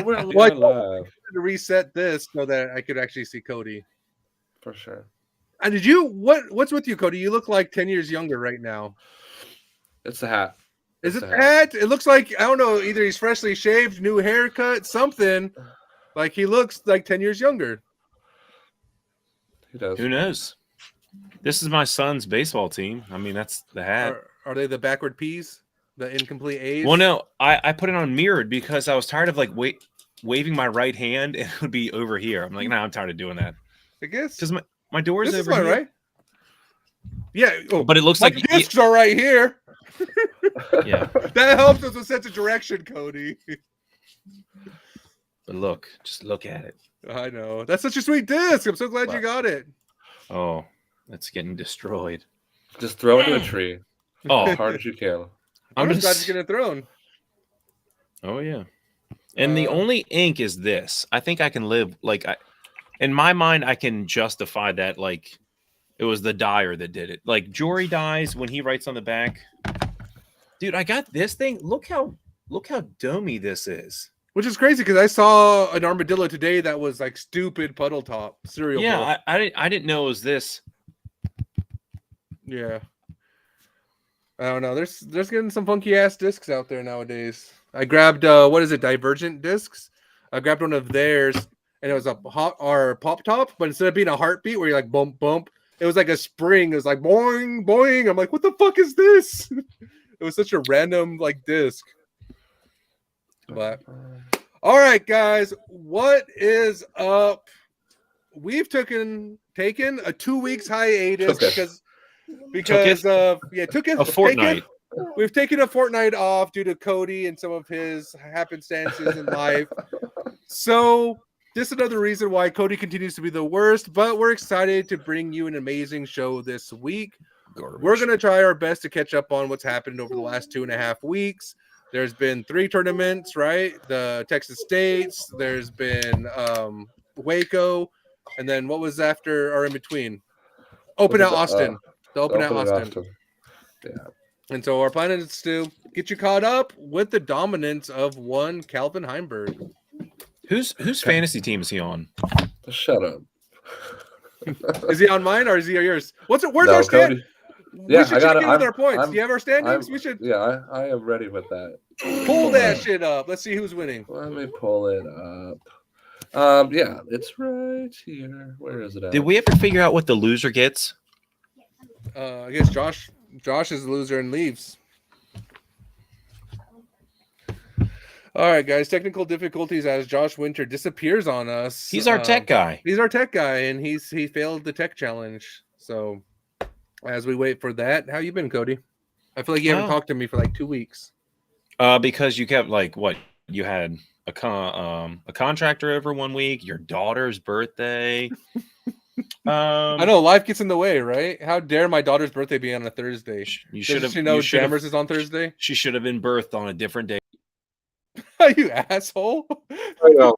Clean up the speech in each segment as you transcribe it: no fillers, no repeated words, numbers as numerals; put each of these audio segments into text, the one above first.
Well, Well, I live wanted to reset this so that I could actually see Cody. for sure. And did you what's with you, Cody? You look like 10 years younger right now. It's the hat. Is It's it the hat. that? It looks like I don't know, either he's freshly shaved, new haircut, something. Like he looks like 10 years younger. He does. Who knows? This is my son's baseball team. I mean, that's the hat. Are they the backward P's? The incomplete A's? Well, no, I put it on mirrored because I was tired of like waving my right hand and it would be over here. I'm like, nah, I'm tired of doing that. I guess. Because my door's This is over mine, here. right? Yeah. Oh, But it looks my like discs are right here. yeah. That helps us with sense of direction, Cody. But look, just look at it. I know. That's such a sweet disc. I'm so glad you got it. Oh, that's getting destroyed. Just throw it in a tree Oh, as hard as you can. I'm just glad just- it's getting thrown. Oh yeah. And the Uh, only ink is this. I think I can live in my mind I can justify that like it was the dyer that did it. Like Jory dies when he writes on the back. Dude, I got this thing. Look how domey this is. Which is crazy because I saw an armadillo today that was like stupid puddle top cereal bowl. Yeah, I didn't know it was this. Yeah. I don't know. There's getting some funky ass discs out there nowadays. I grabbed what is it, Divergent discs? I grabbed one of theirs and it was a hot or pop top, but instead of being a heartbeat where you're like bump bump, it was like a spring. It was like boing boing. I'm like, what the fuck is this? It was such a random like disc. But all right, guys, what is up? We've taken a 2 weeks hiatus because of took it A fortnight. We've taken a fortnight off due to Cody and some of his happenstances in life. So this is another reason why Cody continues to be the worst, but we're excited to bring you an amazing show this week. Garbage. We're going to try our best to catch up on what's happened over the last 2.5 weeks. There's been 3 tournaments, right? The Texas States, there's been Waco, and then what was after or in between? Open out Austin. The Open out Austin. Yeah. And so our plan is to get you caught up with the dominance of one Calvin Heimberg. Whose fantasy team is he on? Shut up. Is he on mine or is he on yours? Where's No, our stand? Cody. Yeah, we should I got check it. in with our points. I'm- Do you have our standings? I'm- We should Yeah, I am ready with that. pull that shit up. Let's see who's winning. Let me pull it up. Yeah, it's right here. Where is it at? Did we ever figure out what the loser gets? I guess Josh is the loser and leaves. All right, guys. Technical difficulties as Josh Winter disappears on us. He's our tech guy. He's our tech guy, and he failed the tech challenge. So, as we wait for that, how you been, Cody? I feel like you haven't Oh. talked to me for like 2 weeks. Because you kept like what you had a contractor over 1 week, your daughter's birthday. I know life gets in the way, right? How dare my daughter's birthday be on a Thursday? You Doesn't should have. she know you should have- Jammers is on Thursday? She should have been birthed on a different day. You asshole! I know.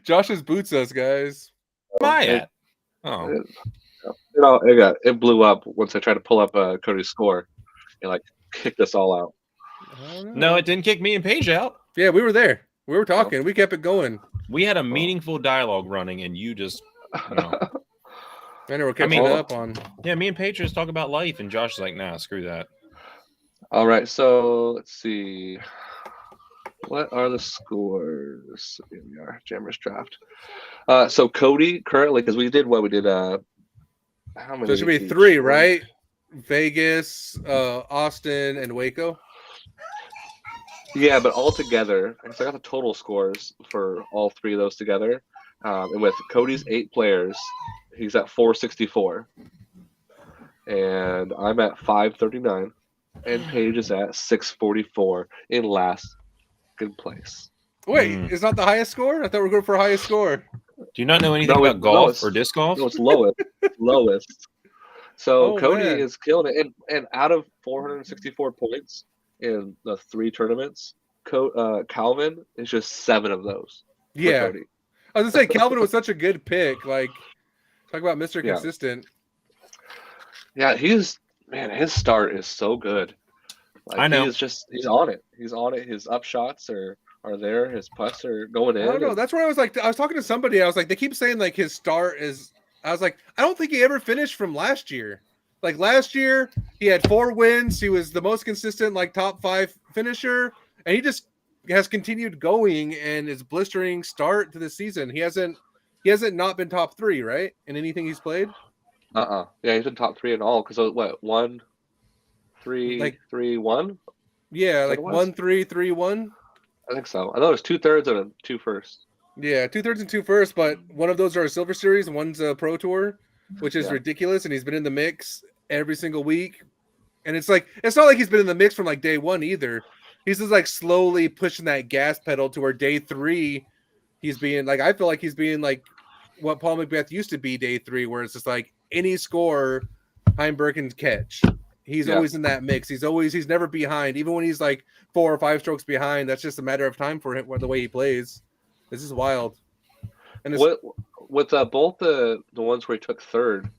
Josh just boots us, guys. Where am I It- at? Oh, It blew up once I tried to pull up Cody's score. It like kicked us all out. I don't no, know. it didn't kick me and Paige out. Yeah, we were there. We were talking. We kept it going. We had a meaningful dialogue running, and you just, no. I know we're catching mean- up on. Yeah, me and Paige just talk about life, and Josh is like, nah, screw that. All right, so let's see. What are the scores? Here we are, Jammers draft. So Cody currently, because we did how many? So it should be each? 3, right? Vegas, Austin, and Waco. Yeah, but all together, because I got the total scores for all 3 of those together. And with Cody's 8 players, he's at 464. And I'm at 539. And Paige is at 644 in last good place. Wait, Mm. it's not the highest score? I thought we were going for highest score. Do you not know anything No, about no, golf it's- or disc golf? No, it's lowest. lowest. So Oh, Cody man. is killing it. And out of 464 points in the 3 tournaments, Calvin is just 7 of those. for Yeah. Cody. I was going to say, Calvin was such a good pick. Like, talk about Mr. Yeah. Consistent. Yeah, his start is so good. Like, I know. he's on it. He's on it. His up shots are are there. His putts are going in. I don't know. and- That's where I was like, I was talking to somebody. I was like, they keep saying like his start is. I was like, I don't think he ever finished from last year. Like last year, he had 4 wins. He was the most consistent, like top 5 finisher, and he just has continued going and is blistering start to the season. He hasn't not been top 3, right? In anything he's played. Yeah, he's in top 3 in all. Because what 1, 3, Like- 3, 1? Yeah, What like it was? 1, 3, 3, 1. I think so. I know it's 2/3 and 2 first. Yeah, 2/3 and 2 first, but one of those are a Silver Series, and one's a Pro Tour, which is Yeah. ridiculous. And he's been in the mix every single week, and it's like it's not like he's been in the mix from like day 1 either. He's just like slowly pushing that gas pedal to where day 3, he's being like I feel like he's being like what Paul McBeth used to be day 3, where it's just like any score Heimberg can catch. He's Yeah. always in that mix. He's never behind, even when he's like 4 or 5 strokes behind. That's just a matter of time for him. The way he plays, this is wild. And it's, What with both the ones where he took 3rd,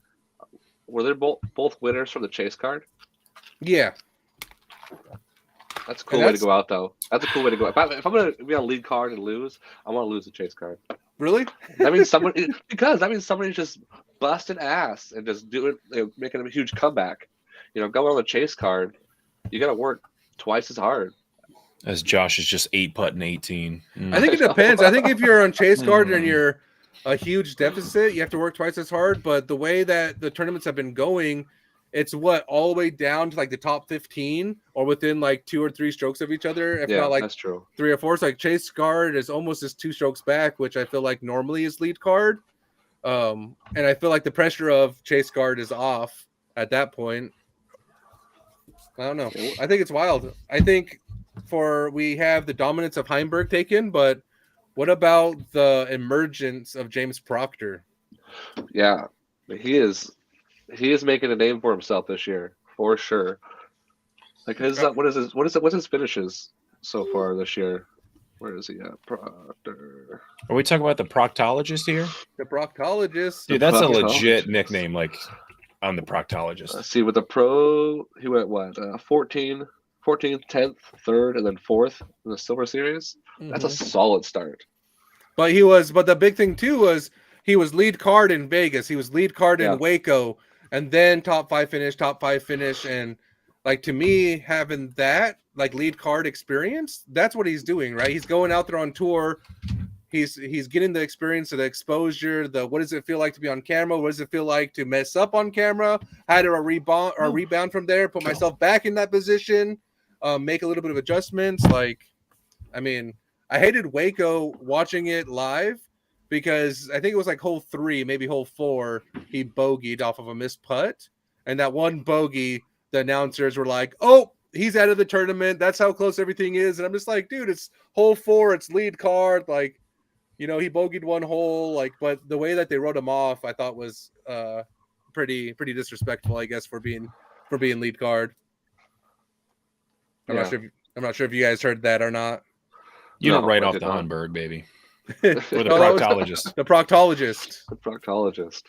were they both winners from the chase card? yeah, That's a cool And way to that's- go out, though. That's a cool way to go. If I'm gonna be on lead card and lose, I want to lose the chase card. really. That means somebody's just busting ass and just making a huge comeback. Going on the chase card, you got to work twice as hard. As Josh is just 8 putting 18. I think it depends. I think if you're on chase card and Hmm. you're a huge deficit, you have to work twice as hard. But the way that the tournaments have been going, it's all the way down to like the top 15 or within like 2 or 3 strokes of each other, if Yeah, not like that's true. 3 or 4. It's like chase card is almost just 2 strokes back, which I feel like normally is lead card. And I feel like the pressure of chase card is off at that point. I don't know. I think it's wild. I think we have the dominance of Heimberg taken, but what about the emergence of James Proctor? Yeah, he is making a name for himself this year for sure. Like what's his finishes so far this year? Where is he at? Proctor. Are we talking about the proctologist here? The proctologist. Dude, that's a Proctologist. legit nickname. Like, I'm the proctologist. Let's see, with the pro, he went what? 14th, 10th, 3rd, and then 4th in the Silver Series. That's a Mhm. solid start. But the big thing too was he was lead card in Vegas. He was lead card in Yeah. Waco, and then top 5 finish. And like to me, having that like lead card experience, that's what he's doing, right? He's going out there on tour. He's getting the experience of the exposure. What does it feel like to be on camera? What does it feel like to mess up on camera? How do I rebound from there? Put myself back in that position. Make a little bit of adjustments. Like, I mean, I hated Waco watching it live because I think it was like hole 3, maybe hole 4. He bogeyed off of a missed putt, and that one bogey, the announcers were like, "Oh, he's out of the tournament. That's how close everything is." And I'm just like, dude, it's hole 4. It's lead card. Like, he bogeyed one hole. Like, but the way that they wrote him off, I thought was pretty disrespectful, I guess, for being lead card. I'm Yeah. not sure if you guys heard that or not. You don't No, write I off did the not. Hunberg, baby. Or Or the Oh, proctologist. the proctologist. The proctologist.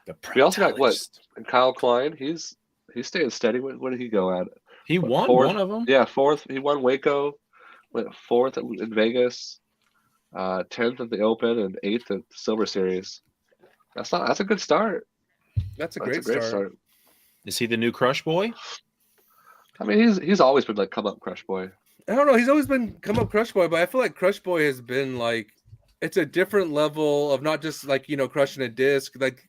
The We also got what? proctologist. And Kyle Klein, he's staying steady. What did he go at? He won 4th? one of them. Yeah, 4th. He won Waco, went 4th in Vegas, 10th at the Open, and 8th at the Silver Series. That's a good start. That's a That's great start. Is he the new Crush Boy? I mean, he's always been like come up Crush Boy. I don't know. He's always been come up Crush Boy, but I feel like Crush Boy has been like it's a different level of not just like crushing a disc, like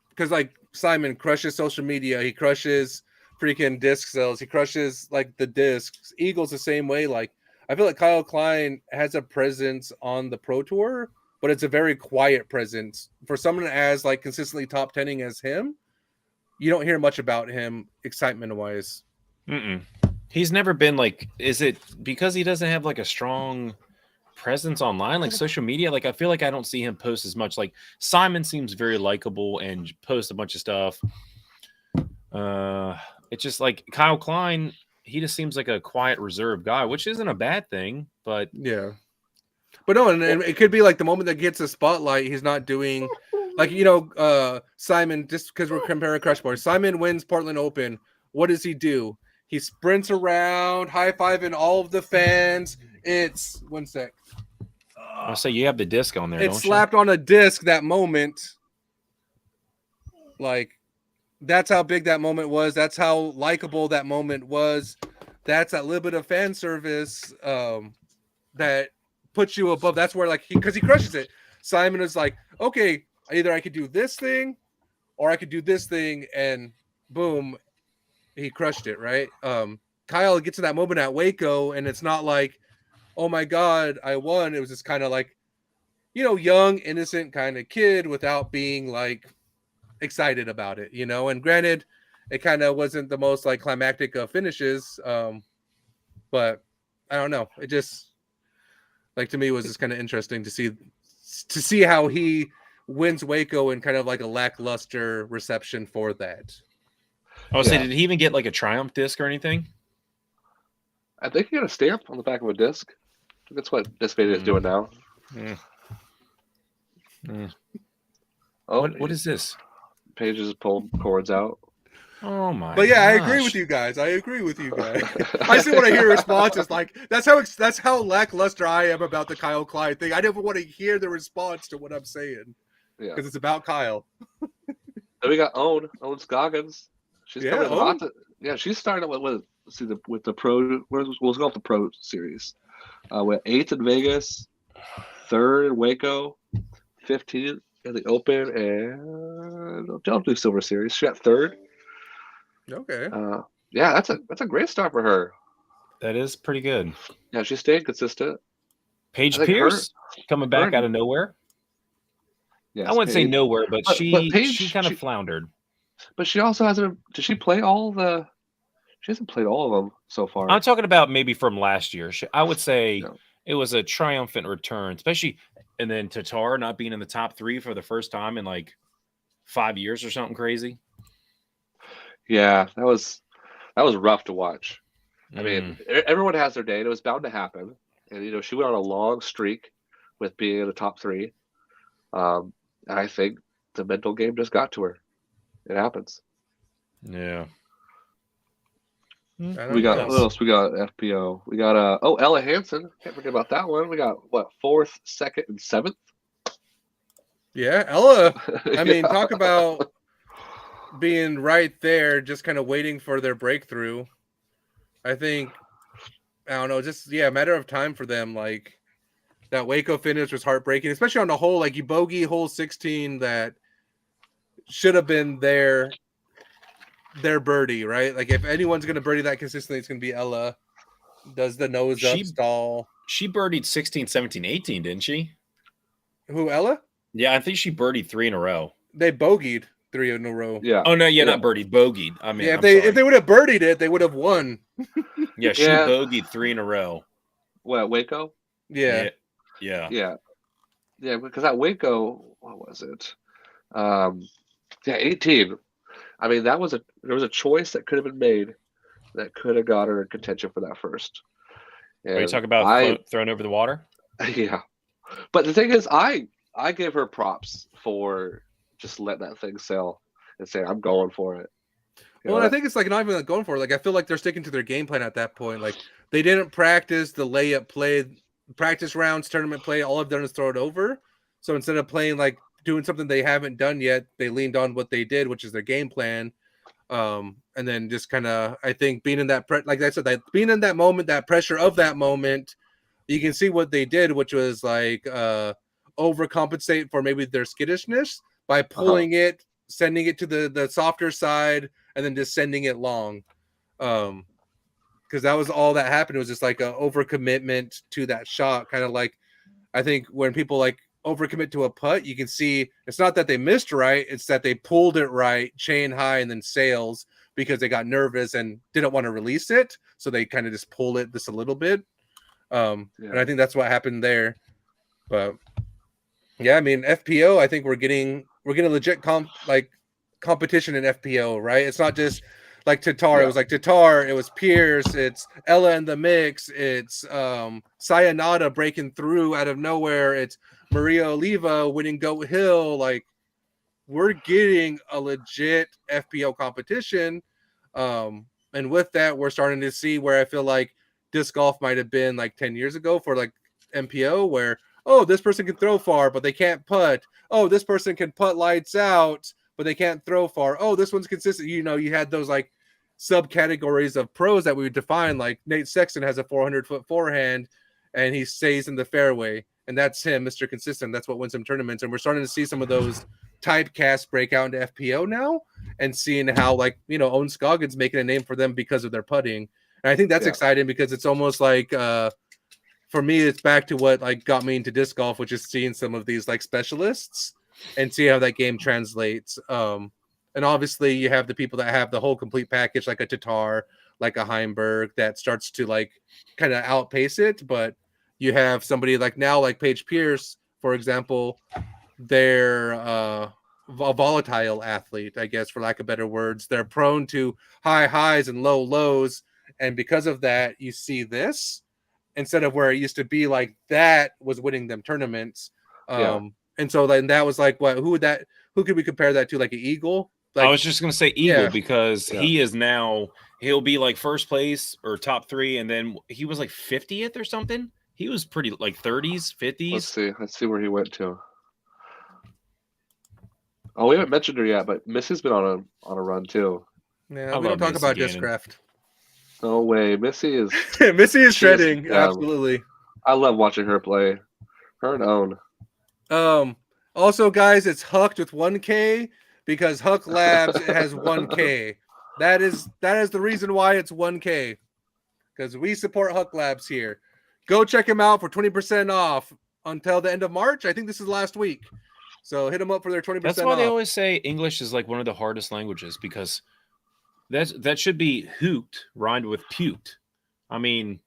because like Simon crushes social media, he crushes freaking disc sales, he crushes like the discs. Eagles the same way. Like I feel like Kyle Klein has a presence on the Pro Tour, but it's a very quiet presence for someone as like consistently top 10ing as him. You don't hear much about him excitement wise. Mm-mm. He's never been like. Is it because he doesn't have like a strong presence online, like social media? Like I feel like I don't see him post as much. Like Simon seems very likable and posts a bunch of stuff. It's just like Kyle Klein. He just seems like a quiet, reserved guy, which isn't a bad thing. But Yeah. But no, and it could be like the moment that gets a spotlight, he's not doing like Simon, just because we're comparing Crush Boy. Simon wins Portland Open. What does he do? He sprints around, high-fiving all of the fans. It's 1 sec. I'll say you have the disc on there, It don't slapped on a disc that moment. Like, that's how big that moment was. That's how likable that moment was. That's that little bit of fan service that puts you above. That's where, like, because he crushes it. Simon is like, okay, either I could do this thing or I could do this thing, and boom, he crushed it, right? Kyle gets to that moment at Waco, and it's not like, oh my God, I won. It was just kind of like, young, innocent kind of kid without being like excited about it, And granted, it kind of wasn't the most like climactic of finishes, but I don't know. It just, like, to me, was just kind of interesting to see how he wins Waco in kind of like a lackluster reception for that. I was saying, did he even get like a Triumph disc or anything? I think he got a stamp on the back of a disc. That's what Discmania is doing now. Oh, Mm. What is this? Pages pulled cords out. Oh my! But yeah, I agree gosh. with you guys. I still want to hear responses. Like, that's how lackluster I am about the Kyle Klein thing. I never want to hear the response to what I'm saying Yeah. because it's about Kyle. Then we got Owen Scoggins. She's Yeah, coming Owen. about to. Yeah, she's starting with the pro. We'll go with the pro series. With 8th in Vegas, 3rd in Waco, 15th in the Open, and don't do Silver Series. She got 3rd. Okay. Yeah, that's a great start for her. That is pretty good. Yeah, she stayed consistent. Paige I think Pierce coming back her- out of nowhere. Yes, I wouldn't say Paige. nowhere, but But she Paige, kind of she- floundered. But she also hasn't. Did she play all the? She hasn't played all of them so far. I'm talking about maybe from last year. I would say No. it was a triumphant return, especially, and then Tatar not being in the top 3 for the first time in like 5 years or something crazy. Yeah, that was rough to watch. I mean, everyone has their day, and it was bound to happen. And she went on a long streak with being in the top 3. And I think the mental game just got to her. It happens. Yeah. We got what else? We got FPO. We got Ella Hansen. Can't forget about that one. We got what, 4th, 2nd, and 7th. Yeah, Ella. I mean, Yeah. talk about being right there, just kind of waiting for their breakthrough. I think, I don't know, just a matter of time for them. Like, that Waco finish was heartbreaking, especially on the hole. Like, you bogey hole 16 that should have been their birdie, right? Like, if anyone's going to birdie that consistently, it's going to be Ella. Does the nose up stall. She birdied 16, 17, 18, didn't she? Who, Ella? Yeah, I think she birdied 3 in a row. They bogeyed 3 in a row. Yeah. Oh no, not birdied, bogeyed. I mean, Yeah, if they would have birdied it, they would have won. Yeah, she bogeyed 3 in a row. What, Waco? Yeah. Yeah. Because at Waco, what was it? 18. I mean, there was a choice that could have been made that could have got her in contention for that first. Are you talking about thrown over the water? Yeah. But the thing is, I give her props for just letting that thing sail and saying, I'm going for it. Well, and I think it's like not even like going for it. Like, I feel like they're sticking to their game plan at that point. Like, they didn't practice the layup play, practice rounds, tournament play. All I've done is throw it over. So instead of playing like doing something they haven't done yet, they leaned on what they did, which is their game plan. And then just kind of, I think being in that, like I said, being in that moment, that pressure of that moment, you can see what they did, which was like overcompensate for maybe their skittishness by pulling it, sending it to the softer side, and then just sending it long. Because that was all that happened. It was just like a overcommitment to that shot. Kind of like, I think when people like overcommit to a putt, you can see it's not that they missed right, it's that they pulled it right, chain high, and then sails because they got nervous and didn't want to release it. So they kind of just pulled it just a little bit. And I think that's what happened there. But yeah, I mean, FPO, I think we're getting a legit competition in FPO, right? It's not just like Tatar. It was like Tatar, it was Pierce, it's Ella in the mix, it's Sayonara breaking through out of nowhere, it's Maria Oliva winning Goat Hill. Like, we're getting a legit FPO competition. And And with that, we're starting to see where I feel like disc golf might have been like 10 years ago for like MPO, where, oh, this person can throw far, but they can't putt. Oh, this person can putt lights out, but they can't throw far. Oh, this one's consistent. You know, you had those like subcategories of pros that we would define. Like Nate Sexton has a 400-foot forehand and he stays in the fairway. And that's him, Mr. Consistent. That's what wins him tournaments. And we're starting to see some of those typecasts break out into FPO now and seeing how, like, you know, Owen Scoggins making a name for them because of their putting. And I think that's exciting because it's almost like, for me, it's back to what like got me into disc golf, which is seeing some of these like specialists and see how that game translates. And obviously you have the people that have the whole complete package, like a Tatar, like a Heimberg, that starts to like kind of outpace it. But you have somebody like now, like Paige Pierce, for example, they're a volatile athlete, I guess, for lack of better words. They're prone to high highs and low lows. And because of that, you see this instead of where it used to be like that was winning them tournaments. And so then that was like, what, who could we compare that to? Like an Eagle? Like, I was just going to say Eagle Yeah. because Yeah. he is now, he'll be like first place or top 3. And then he was like 50th or something. He was pretty like 30s, 50s. Let's see where he went to. Oh, we haven't mentioned her yet, but Missy's been on a run too. yeah, I we don't love talk Missy about Gannon. Discraft. No way, Missy is. Missy is She is, shredding. Absolutely. I love watching her play. Her and Own. Also, guys, it's Hucked with 1K because Huck Labs has 1K. That is the reason why it's 1K, because we support Huck Labs here. Go check him out for 20% off until the end of March. I think this is last week, so hit them up for their 20% That's why off. they always say English is like one of the hardest languages because that should be hooped rhymed with puked. I mean,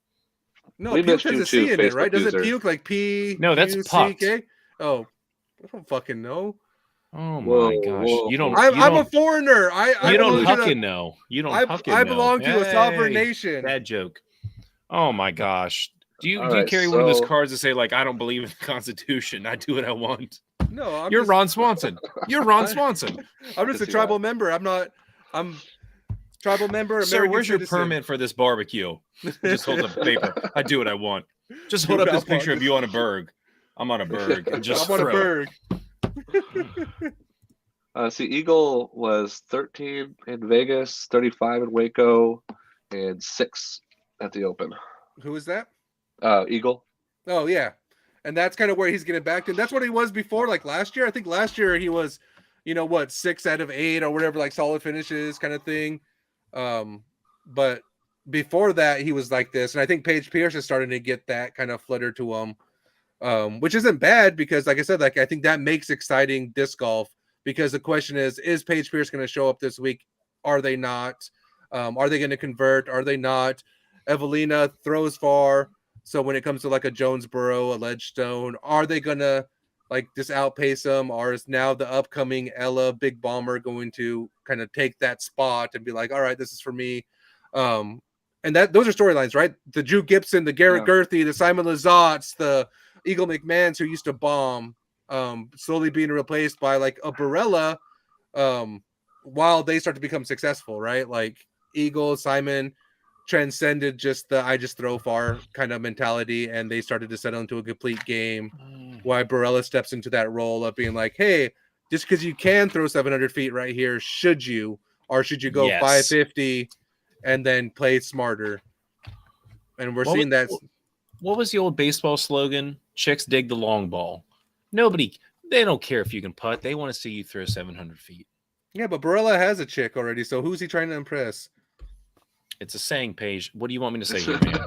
No, We puke missed has you a C too, in it, right? Facebook Does it user. puke like P? No, that's U-C-K? Oh, I don't fucking know. oh my Whoa, gosh, whoa. you don't. I'm you a don't, foreigner. I you don't belong to hucking know. You don't hucking I know. belong to a sovereign Hey, nation. Bad joke. Oh my gosh. Do you All do you right, carry one of those so- cards that say like I don't believe in the Constitution? I do what I want. No, I'm You're just, Ron Swanson. You're Ron Swanson. I'm just a see tribal member. I'm tribal member. Sir, American where's your citizen. permit for this barbecue? Just hold up a paper. I do what I want. Just hold Do up what I this picture want. of you on a berg. I'm on a berg. And just I'm on a throw it. berg. See, Eagle was 13 in Vegas, 35 in Waco, and 6 at the Open. Who is that? Eagle. Oh yeah, and that's kind of where he's getting back to. That's what he was before. Like last year, I think last year he was, 6 out of 8 or whatever, like solid finishes kind of thing. But before that, he was like this, and I think Paige Pierce is starting to get that kind of flutter to him, which isn't bad because, like I said, like I think that makes exciting disc golf. Because the question is Paige Pierce going to show up this week? Are they not? Are they going to convert? Are they not? Evelina throws far. So when it comes to like a Jonesboro, a Ledgestone, are they going to like just outpace them? Or is now the upcoming Ella Big Bomber going to kind of take that spot and be like, all right, this is for me? And those are storylines, right? The Drew Gibson, the Garrett Gerthy, the Simon Lizottes, the Eagle McMahons who used to bomb. Slowly being replaced by like a Barella while they start to become successful, right? Like Eagle, Simon transcended just the I just throw far kind of mentality and they started to settle into a complete game. Why Barella steps into that role of being like, hey, just because you can throw 700 feet right here, should you? Or should you go Yes. 550 and then play smarter? And we're seeing that. What was the old baseball slogan? Chicks dig the long ball. They don't care if you can putt. They want to see you throw 700 feet. Yeah, but Barella has a chick already, so who's he trying to impress? It's a saying, Paige. What do you want me to say here, man?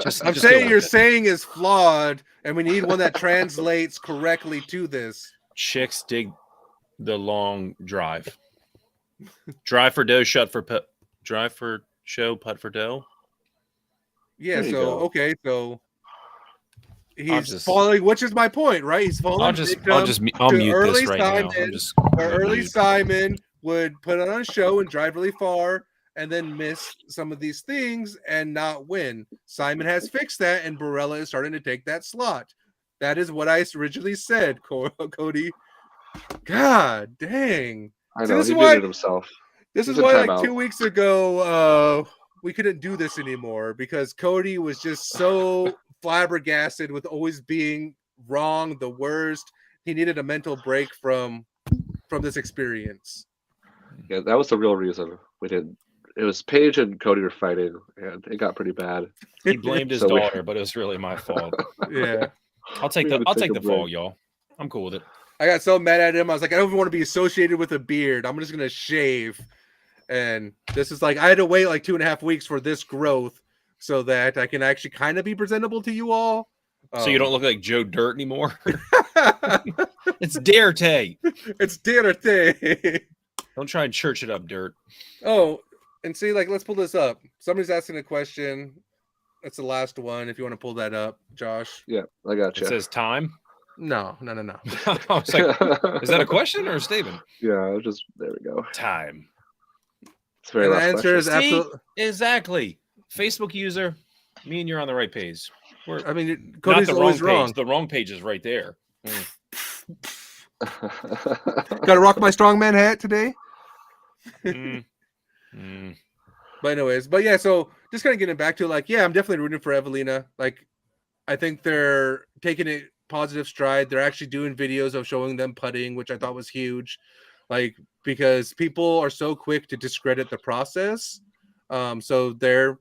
I'm just saying go your with it. saying is flawed, and we need one that translates correctly to this. Chicks dig the long drive. Drive for dough, shut for put. Drive for show, putt for dough. Yeah, There you so go. okay, so he's just- falling, which is my point, right? He's falling. I'll to mute early this right now. Simon, I'm just where gonna early mute. Simon would put on a show and drive really far and then miss some of these things and not win. Simon has fixed that, and Barella is starting to take that slot. That is what I originally said, Cody. God dang. I So know, this he is why- muted himself. This He's is in why, like timeout. 2 weeks ago, we couldn't do this anymore because Cody was just so flabbergasted with always being wrong, the worst. He needed a mental break from this experience. Yeah, that was the real reason we didn't. It was Paige and Cody were fighting, and it got pretty bad. He blamed his So we- daughter, but it was really my fault. Yeah. I'll take We the had to I'll take take a the break. fall, y'all. I'm cool with it. I got so mad at him. I was like, I don't even want to be associated with a beard. I'm just gonna shave. And this is like I had to wait like 2.5 weeks for this growth so that I can actually kind of be presentable to you all. So you don't look like Joe Dirt anymore. It's Dare Tay. It's dinner thing. Don't try and church it up, Dirt. Oh, and see, like, let's pull this up. Somebody's asking a question. That's the last one. If you want to pull that up, Josh. Yeah, I got It you. says time. No. I was like, is that a question or a statement? Yeah, just there we go. Time. It's a very And the last answer question. is See? absolutely. Exactly. Facebook user, me and you're on the right page. We're I mean, not Cody's the wrong always page. wrong. The wrong page is right there. Got to rock my strongman hat today. Mm. Mm. But anyways, but yeah, so just kind of getting back to like, yeah, I'm definitely rooting for Evelina. Like, I think they're taking it positive stride. They're actually doing videos of showing them putting, which I thought was huge. Like, because people are so quick to discredit the process. So they're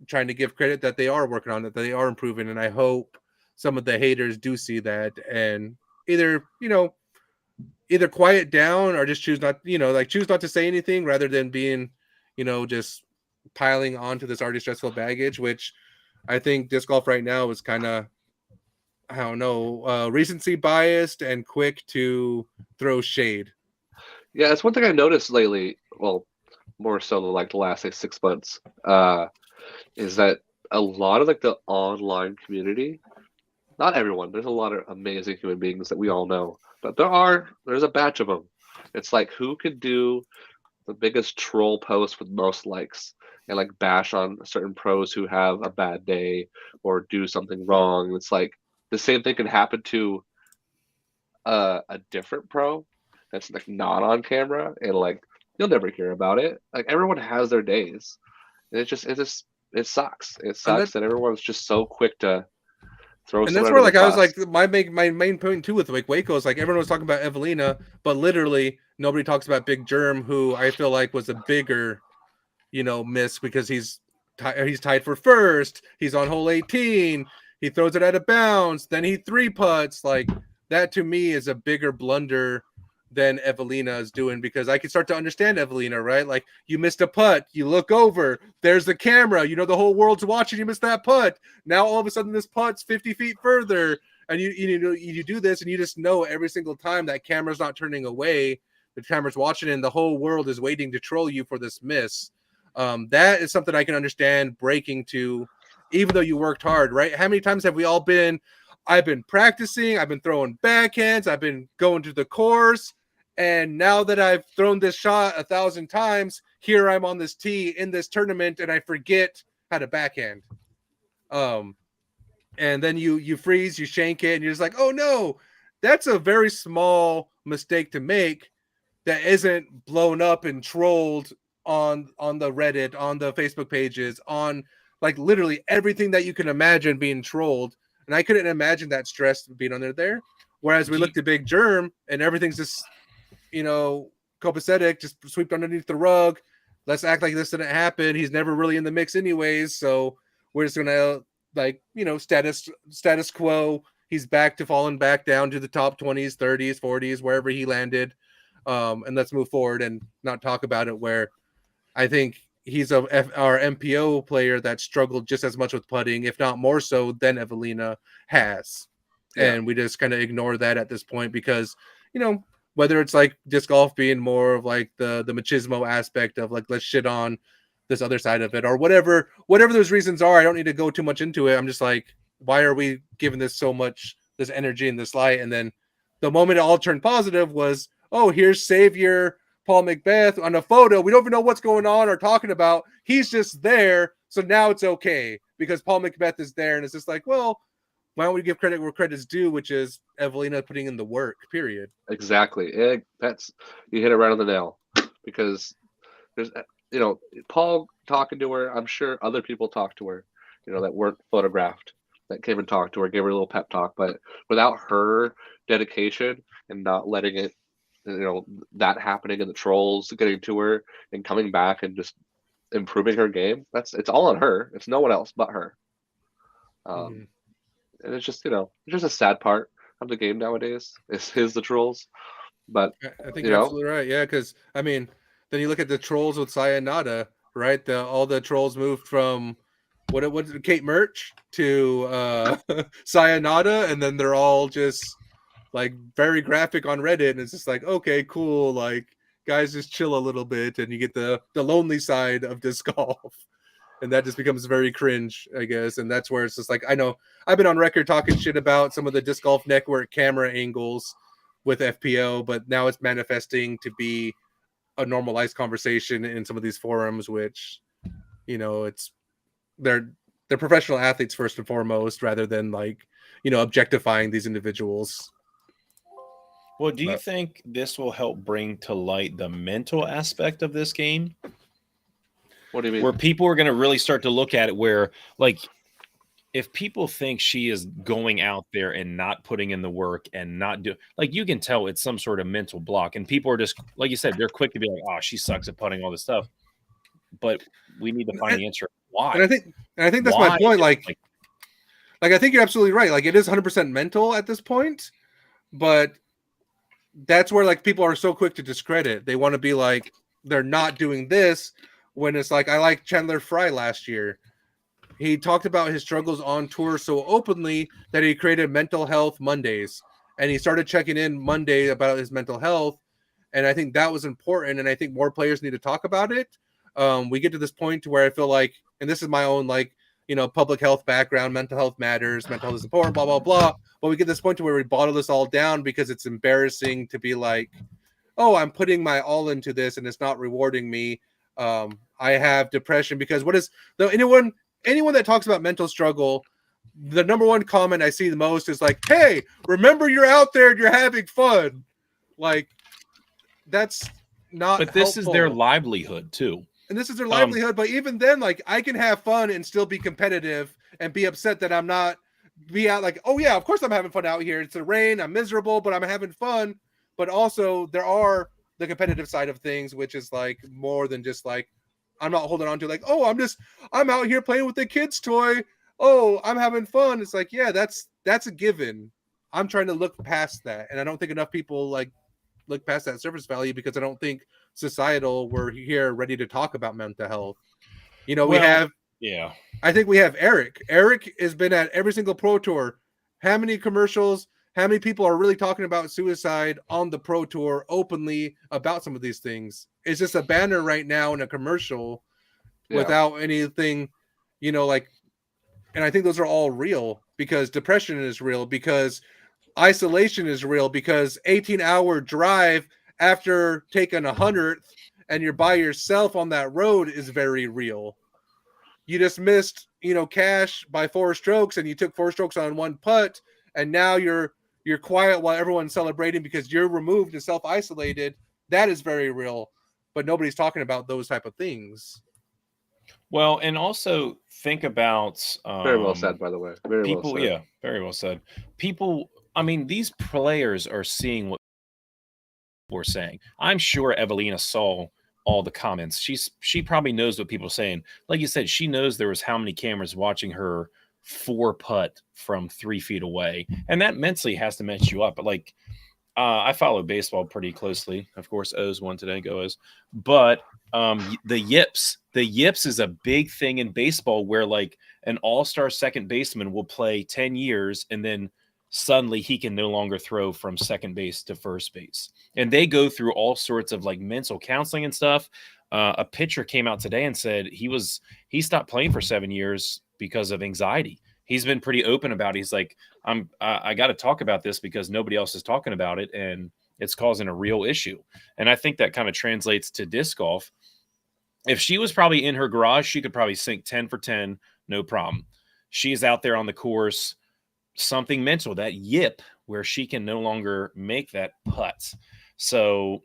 trying to give credit that they are working on it, that they are improving. And I hope some of the haters do see that and either, either quiet down or just choose not to say anything rather than being, just piling onto this already stressful baggage, which I think disc golf right now is kind of, I don't know, recency biased and quick to throw shade. Yeah, it's one thing I've noticed lately. Well, more so than like the last say 6 months, is that a lot of like the online community, not everyone. There's a lot of amazing human beings that we all know, but there's a batch of them. It's like who could do the biggest troll post with most likes and like bash on certain pros who have a bad day or do something wrong. It's like the same thing can happen to a different pro that's like not on camera and like you'll never hear about it. Like everyone has their days. And it sucks. It sucks that everyone's just so quick to throw. And that's where like I was like my main point too with like Waco is like everyone was talking about Evelina, but literally nobody talks about Big Germ, who I feel like was a bigger, miss because he's tied for first. He's on hole 18. He throws it out of bounds. Then he 3-putts. Like that to me is a bigger blunder than Evelina is doing because I can start to understand Evelina, right? Like you missed a putt, you look over, there's the camera, the whole world's watching you miss that putt. Now all of a sudden this putt's 50 feet further, and you do this, and you just know every single time that camera's not turning away, the camera's watching, and the whole world is waiting to troll you for this miss. That is something I can understand breaking to, even though you worked hard, right? How many times have we all been? I've been practicing, I've been throwing backhands, I've been going to the course. And now that I've thrown this shot 1,000 times, here I'm on this tee in this tournament, and I forget how to backhand. And then you freeze, you shank it, and you're just like, oh no, that's a very small mistake to make that isn't blown up and trolled on the Reddit, on the Facebook pages, on like literally everything that you can imagine being trolled. And I couldn't imagine that stress being under there. Whereas we looked at Big Germ and everything's just, copacetic, just swept underneath the rug. Let's act like this didn't happen. He's never really in the mix anyways. So we're just going to status quo. He's back to falling back down to the top 20s, 30s, 40s, wherever he landed. And let's move forward and not talk about it, where I think he's our MPO player that struggled just as much with putting, if not more so than Evelina has. Yeah. And we just kind of ignore that at this point because, whether it's like disc golf being more of like the machismo aspect of like, let's shit on this other side of it or whatever those reasons are. I don't need to go too much into it. I'm just like, why are we giving this so much, this energy and this light? And then the moment it all turned positive was, oh, here's Savior Paul McBeth on a photo. We don't even know what's going on or talking about. He's just there. So now it's okay because Paul McBeth is there. And it's just like, well, why don't we give credit where credit's due, which is Evelina putting in the work, period. Exactly. You hit it right on the nail because there's, Paul talking to her. I'm sure other people talked to her, that weren't photographed, that came and talked to her, gave her a little pep talk. But without her dedication and not letting it, that happening and the trolls getting to her and coming back and just improving her game, it's all on her. It's no one else but her. And it's just, it's just a sad part of the game nowadays. Is the trolls. But I think you're absolutely right. Yeah, because I mean, then you look at the trolls with Sayonara, right? All the trolls moved from what Kate Merch to Sayonara, and then they're all just like very graphic on Reddit, and it's just like, okay, cool, like guys, just chill a little bit, and you get the lonely side of disc golf. And that just becomes very cringe, I guess. And that's where it's just like, I know I've been on record talking shit about some of the Disc Golf Network camera angles with FPO, but now it's manifesting to be a normalized conversation in some of these forums, which, it's they're professional athletes first and foremost, rather than like, objectifying these individuals. Well, do you think this will help bring to light the mental aspect of this game? What do you mean? Where people are going to really start to look at it, where like, if people think she is going out there and not putting in the work and not do, like, you can tell it's some sort of mental block, and people are just, like you said, they're quick to be like, oh, she sucks at putting all this stuff. But we need to find the answer. Why? And I think that's my point. Like I think you're absolutely right. Like, it is 100% mental at this point, but that's where like people are so quick to discredit. They want to be like, they're not doing this, when it's like, I like Chandler Fry last year. He talked about his struggles on tour so openly that he created Mental Health Mondays, and he started checking in Monday about his mental health. And I think that was important. And I think more players need to talk about it. We get to this point to where I feel like, and this is my own, like, public health background, mental health matters, mental health is important, blah, blah, blah. But we get to this point to where we bottle this all down because it's embarrassing to be like, oh, I'm putting my all into this and it's not rewarding me. I have depression because anyone that talks about mental struggle, the number one comment I see the most is like, hey, remember you're out there and you're having fun. Like, that's not But this helpful. is their livelihood too. And this is their livelihood. But even then, like, I can have fun and still be competitive and be upset that I'm not be out like, oh yeah, of course I'm having fun out here. It's the rain, I'm miserable, but I'm having fun. But also there are the competitive side of things, which is like more than just like, I'm not holding on to like, oh, I'm out here playing with the kids' toy. Oh, I'm having fun. It's like, yeah, that's a given. I'm trying to look past that. And I don't think enough people like look past that surface value because I don't think societal we're here ready to talk about mental health. I think we have Eric. Eric has been at every single pro tour. How many commercials, how many people are really talking about suicide on the pro tour openly about some of these things? It's just a banner right now in a commercial without anything, like, and I think those are all real because depression is real, because isolation is real, because 18-hour drive after taking 100th and you're by yourself on that road is very real. You just missed, cash by 4 strokes and you took 4 strokes on one putt, and now you're quiet while everyone's celebrating because you're removed and self-isolated. That is very real, but nobody's talking about those type of things. Well, and also think about very well said, by the way. Very well said. Yeah, very well said. People, I mean, these players are seeing what we're saying. I'm sure Evelina saw all the comments. She probably knows what people are saying. Like you said, she knows there was how many cameras watching her 4 putt from 3 feet away, and that mentally has to mess you up. But like, I follow baseball pretty closely. Of course, O's won today. Go O's. But the yips is a big thing in baseball, where like an all-star second baseman will play 10 years and then suddenly he can no longer throw from second base to first base. And they go through all sorts of like mental counseling and stuff. A pitcher came out today and said he stopped playing for 7 years because of anxiety. He's been pretty open about it. He's like, I got to talk about this because nobody else is talking about it, and it's causing a real issue. And I think that kind of translates to disc golf. If she was probably in her garage, she could probably sink 10 for 10, no problem. She's out there on the course, something mental, that yip, where she can no longer make that putt. So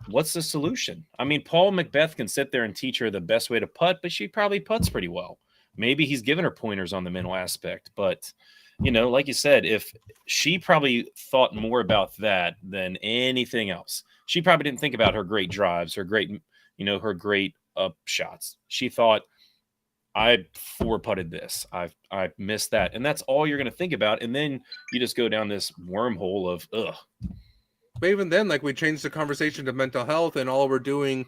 what's the solution? I mean, Paul Macbeth can sit there and teach her the best way to putt, but she probably putts pretty well. Maybe he's given her pointers on the mental aspect, but like you said, if she probably thought more about that than anything else, she probably didn't think about her great drives, her great, her great up shots. She thought, I four putted this. I missed that. And that's all you're going to think about. And then you just go down this wormhole of, ugh. But even then, like, we changed the conversation to mental health, and all we're doing,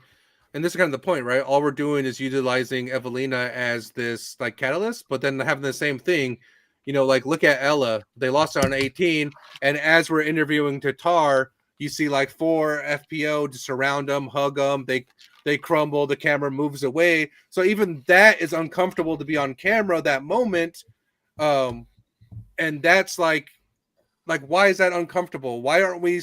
and this is kind of the point, right? All we're doing is utilizing Evelina as this like catalyst, but then having the same thing, like look at Ella. They lost on 18, and as we're interviewing Tatar, you see like 4 FPO to surround them, hug them. They crumble. The camera moves away. So even that is uncomfortable to be on camera that moment, and that's like why is that uncomfortable? Why aren't we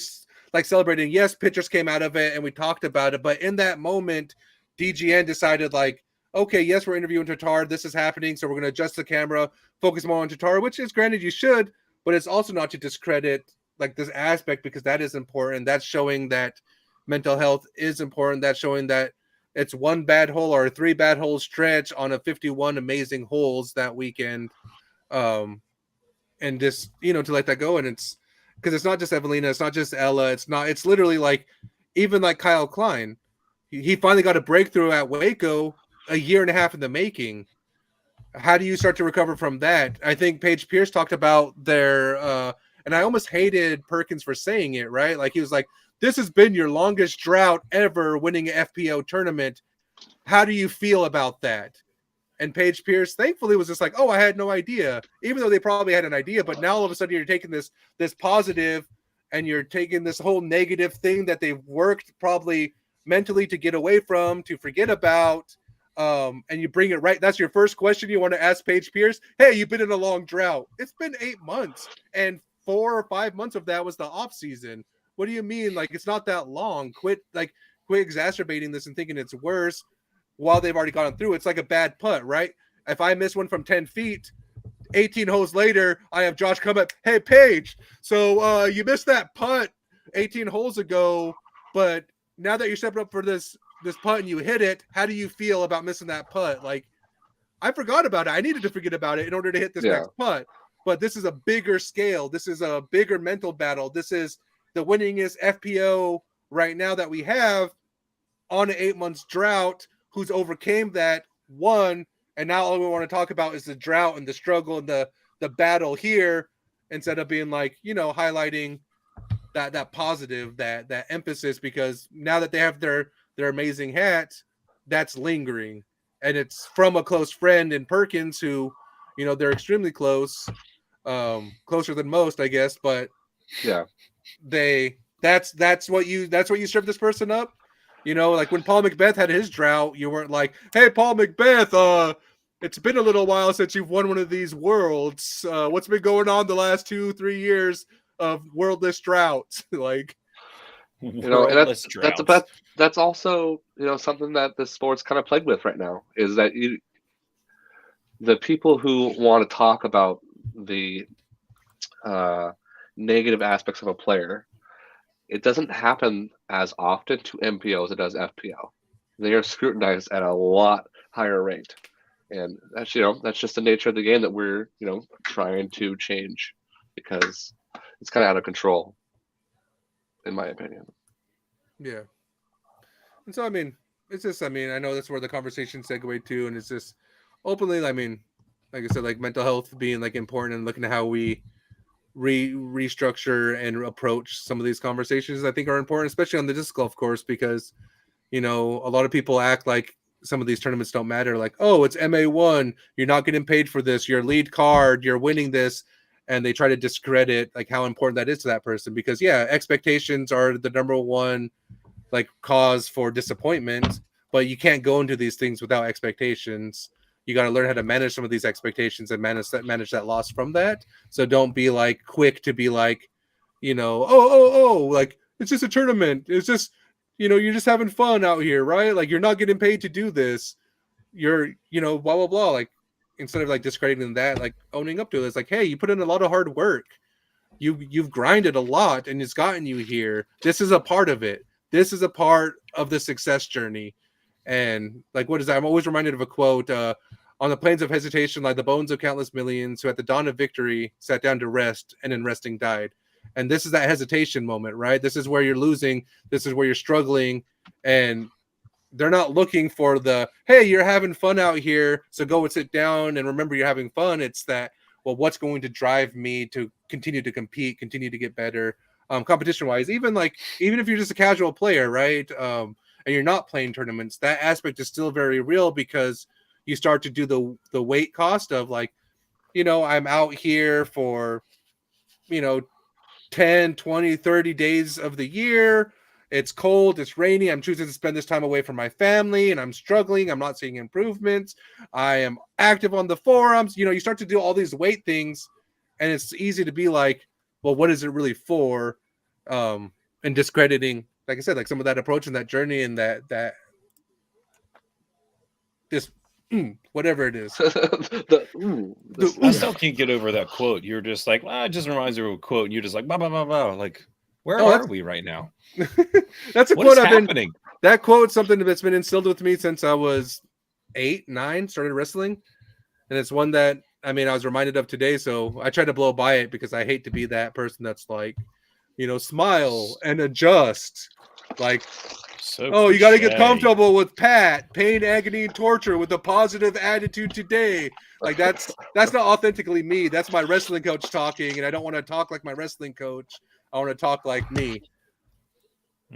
like celebrating? Yes, pictures came out of it and we talked about it, but in that moment, DGN decided like, okay, yes, we're interviewing Tatar. This is happening, so we're going to adjust the camera, focus more on Tatar, which is granted you should, but it's also not to discredit like this aspect because that is important. That's showing that mental health is important. That's showing that it's 1 bad hole or a 3 bad hole stretch on a 51 amazing holes that weekend. And just, to let that go. And it's because it's not just Evelina, it's not just Ella. It's literally like, even like Kyle Klein, he finally got a breakthrough at Waco a year and a half in the making. How do you start to recover from that? I think Paige Pierce talked about their, and I almost hated Perkins for saying it, right? Like he was like, this has been your longest drought ever winning an FPO tournament. How do you feel about that? And Paige Pierce, thankfully, was just like, oh, I had no idea, even though they probably had an idea. But now all of a sudden you're taking this positive and you're taking this whole negative thing that they've worked probably mentally to get away from, to forget about, and you bring it right. That's your first question you want to ask Paige Pierce. Hey, you've been in a long drought. It's been 8 months, and 4 or 5 months of that was the off season. What do you mean? Like, it's not that long. Quit exacerbating this and thinking it's worse while they've already gone through. It's like a bad putt, right? If I miss one from 10 feet, 18 holes later, I have Josh come up, hey, Paige, so you missed that putt 18 holes ago, but now that you're stepping up for this putt and you hit it, how do you feel about missing that putt? Like, I forgot about it. I needed to forget about it in order to hit this next putt. But this is a bigger scale. This is a bigger mental battle. This is the winningest FPO right now that we have on an 8 months drought, who's overcame that one, and now all we want to talk about is the drought and the struggle and the battle here, instead of being like, highlighting that positive, that emphasis, because now that they have their amazing hat, that's lingering, and it's from a close friend in Perkins who, they're extremely close, closer than most, I guess, but yeah, that's what you serve this person up. Like when Paul Macbeth had his drought, you weren't like, hey, Paul Macbeth, it's been a little while since you've won one of these worlds. What's been going on the last 2-3 years of worldless droughts? Like, and that's also, something that the sport's kind of plagued with right now, is that the people who want to talk about the negative aspects of a player, it doesn't happen as often to MPO as it does FPO. They are scrutinized at a lot higher rate, and that's just the nature of the game that we're trying to change, because it's kind of out of control, in my opinion. Yeah. And so it's just I know that's where the conversation segued to, and it's just openly, like I said, like mental health being like important, and looking at how we restructure and approach some of these conversations, I think are important, especially on the disc golf course, because a lot of people act like some of these tournaments don't matter, like, oh, it's MA1, you're not getting paid for this, your lead card, you're winning this, and they try to discredit like how important that is to that person, because expectations are the number one like cause for disappointment, but you can't go into these things without expectations. You got to learn how to manage some of these expectations and manage that loss from that. So don't be like quick to be like, like it's just a tournament. It's just, you're just having fun out here, right? Like, you're not getting paid to do this. You're, blah, blah, blah. Like, instead of like discrediting that, like owning up to it, it's like, hey, you put in a lot of hard work. You've grinded a lot and it's gotten you here. This is a part of it. this is a part of the success journey. And like, what is that? I'm always reminded of a quote, on the plains of hesitation lie the bones of countless millions who at the dawn of victory sat down to rest and in resting died. And this is that hesitation moment, right? This is where you're losing. This is where you're struggling. And they're not looking for the, hey, you're having fun out here, so go and sit down and remember you're having fun. It's that, well, what's going to drive me to continue to compete, continue to get better, competition wise, even if you're just a casual player, right? And you're not playing tournaments, that aspect is still very real, because you start to do the weight cost of like, I'm out here for, 10, 20, 30 days of the year. It's cold, it's rainy. I'm choosing to spend this time away from my family, and I'm struggling. I'm not seeing improvements. I am active on the forums. You start to do all these weight things, and it's easy to be like, well, what is it really for? And discrediting, like I said, like some of that approach and that journey and that this whatever it is. I still can't get over that quote. You're just like, it just reminds me of a quote, and you're just like, blah blah blah blah. Like, where are we right now? That's a What quote is I've happening? that quote's something that's been instilled with me since I was 8, 9, started wrestling. And it's one that, I was reminded of today. So I try to blow by it because I hate to be that person that's like, smile and adjust. Like, So you got to get cliche. comfortable with Pat, pain, agony, and torture with a positive attitude today. Like that's not authentically me. That's my wrestling coach talking. And I don't want to talk like my wrestling coach. I want to talk like me.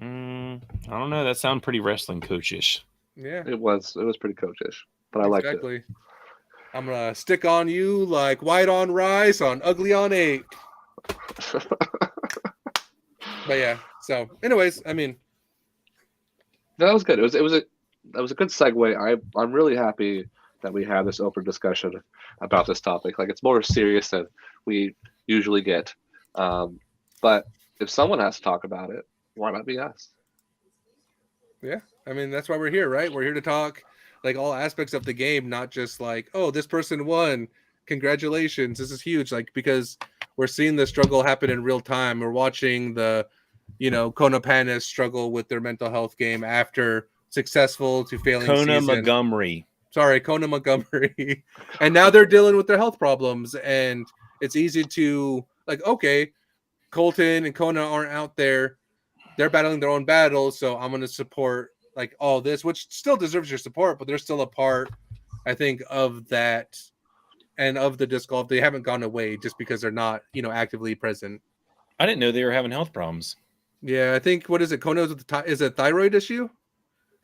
I don't know. That sounds pretty wrestling coachish. Yeah, It was pretty coachish, but I liked it. exactly. I'm gonna stick on you like white on rice on ugly on 8. But yeah. So, anyways, That was good. It was a good segue. I'm really happy that we had this open discussion about this topic. Like, it's more serious than we usually get. But if someone has to talk about it, why not be us? yeah. That's why we're here, right? We're here to talk like all aspects of the game, not just like, oh, this person won. Congratulations. This is huge. Like, because we're seeing the struggle happen in real time. We're watching the, Kona Panis struggle with their mental health game after successful to failing Kona season. Montgomery. Sorry, Kona Montgomery. And now they're dealing with their health problems. And it's easy to like, okay, Colton and Kona aren't out there. They're battling their own battles. So I'm going to support like all this, which still deserves your support, but they're still a part, I think, of that and of the disc golf. They haven't gone away just because they're not, actively present. I didn't know they were having health problems. Yeah, I think, what is it? Kona is a thyroid issue.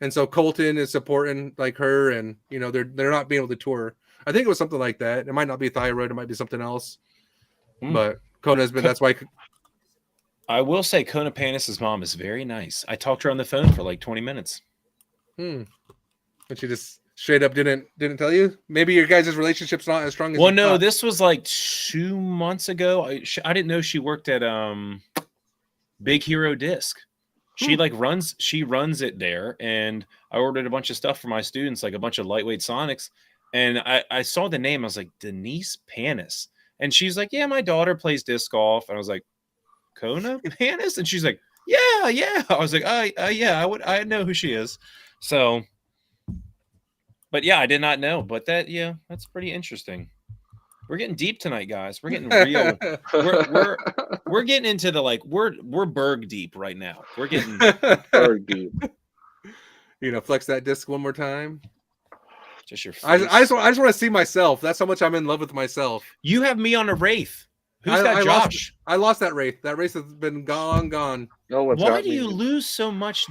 And so Colton is supporting like her, and they're not being able to tour. I think it was something like that. It might not be thyroid, it might be something else. But Kona's been, that's why. I will say Kona Panis' mom is very nice. I talked to her on the phone for like 20 minutes. But she just straight up didn't tell you? Maybe your guys' relationship's not as strong as Well, you no, thought. this was like 2 months ago. I didn't know she worked at Big Hero Disc. She runs it there, and I ordered a bunch of stuff for my students, like a bunch of lightweight Sonics, and I saw the name. I was like, Denise Panis, and she's like, yeah, my daughter plays disc golf, and I was like, Kona Panis, and she's like, yeah. I was like, yeah, I know who she is. So, but yeah, I did not know, but that's pretty interesting. We're getting deep tonight, guys. We're getting real. we're getting into the we're Berg deep right now. We're getting Berg deep. Flex that disc one more time. Just your face. I just want to see myself. That's how much I'm in love with myself. You have me on a Wraith. Who's that, I Josh? I lost that Wraith. That race has been gone. No one's Why got do me. you lose so much?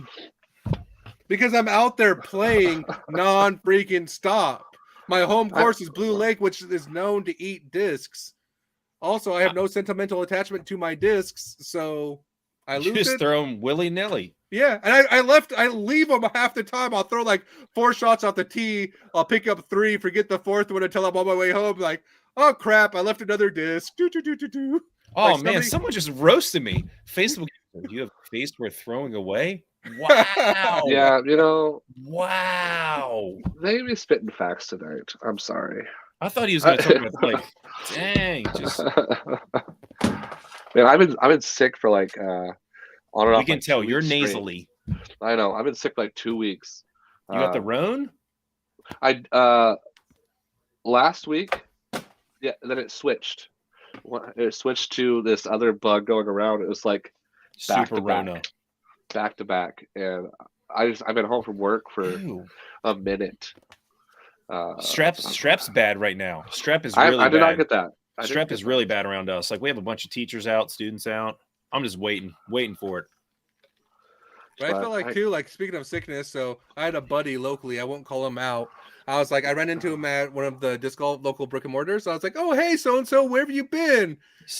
Because I'm out there playing non-freaking stop. My home course is Blue Lake, which is known to eat discs. Also, I have no sentimental attachment to my discs, so I You lose just it. throw them willy-nilly. Yeah, and I leave them half the time. I'll throw like 4 shots off the tee. I'll pick up 3, forget the 4th one until I'm on my way home. Like, oh crap, I left another disc. Do. Oh Like, man, someone just roasted me. Facebook, you have a face worth throwing away? Wow. Yeah, Wow. they be spitting facts tonight. I'm sorry. I thought he was going to talk about like, dang, just Man, I've been sick for like on and off. we can like, tell 2 you're weeks straight. nasally. I know. I've been sick like 2 weeks. You got the Roan? I last week, yeah. Then it switched. It switched to this other bug going around. It was like back Super to back. Rona. back to back, and I've been home from work for Ew. a minute. Strep's bad right now. Strep is I really did not bad. get that. I didn't Strep get is that. really bad around us. Like we have a bunch of teachers out, students out. I'm just waiting for it. But I But feel like too, like speaking of sickness, so I had a buddy locally. I won't call him out. I was like, I ran into him at one of the disc golf local brick and mortars. So I was like, "Oh, hey, so and so, where have you been?"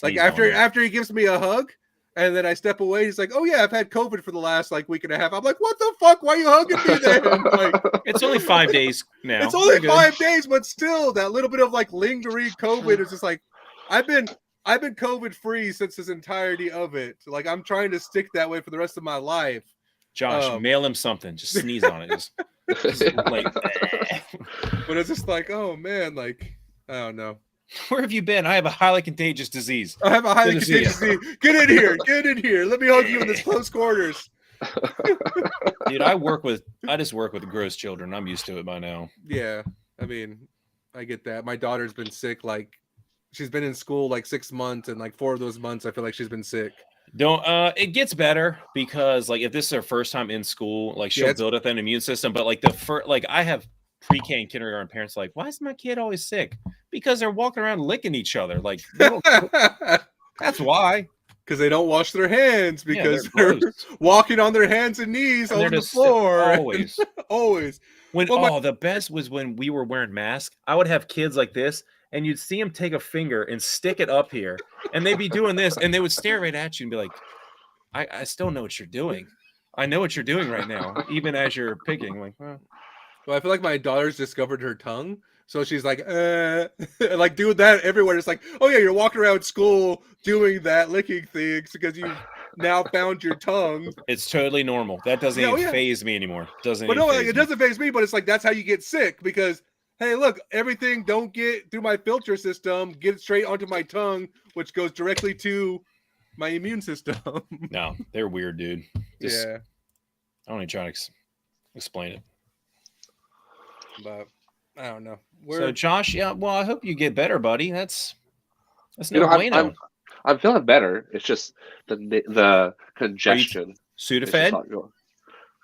Like Sneezed on me. after he gives me a hug, and then I step away. He's like, "Oh yeah, I've had COVID for the last like week and a half." I'm like, "What the fuck? Why are you hugging me then?" Like, It's only 5 days now. it's only We're good. 5 days, but still, that little bit of like lingering COVID is just like, I've been COVID free since this entirety of it. Like I'm trying to stick that way for the rest of my life. Josh, mail him something. Just sneeze on it. Just like, But it's just like, oh man, like I don't know. where have you been? I have a highly contagious disease. I have a highly Good to see contagious disease. Get in here, get in here. Let me hug you in this close quarters. Dude, I just work with gross children. I'm used to it by now. Yeah, I mean, I get that. My daughter's been sick. Like, she's been in school like 6 months, and like 4 of those months, I feel like she's been sick. It gets better because like if this is her first time in school, like she'll Yeah, build up an immune system. But like like I have pre-K and kindergarten parents like, why is my kid always sick? Because they're walking around licking each other. Like they don't- that's why. Because they don't wash their hands Yeah, because they're they're gross. walking on their hands and knees And they're on the just floor. always. Always. When Well, the best was when we were wearing masks. I would have kids like this, and you'd see them take a finger and stick it up here, and they'd be doing this, and they would stare right at you and be like, I still know what you're doing. I know what you're doing right now, even as you're picking. Like, well, Well, I feel like my daughter's discovered her tongue. So she's like, like doing that everywhere. It's like, oh yeah, you're walking around school doing that, licking things because you now found your tongue. it's totally normal. That doesn't Yeah, oh, even yeah. phase me anymore. Doesn't But even no, faze like, it me. doesn't phase me. But it's like that's how you get sick because hey, look, everything don't get through my filter system, get straight onto my tongue, which goes directly to my immune system. No, they're weird, dude. Just, Yeah, I don't even try to explain it. but I don't know. So, Josh, yeah, well, I hope you get better, buddy. That's You no know, bueno. I'm feeling better. It's just the congestion. is just Sudafed? not going.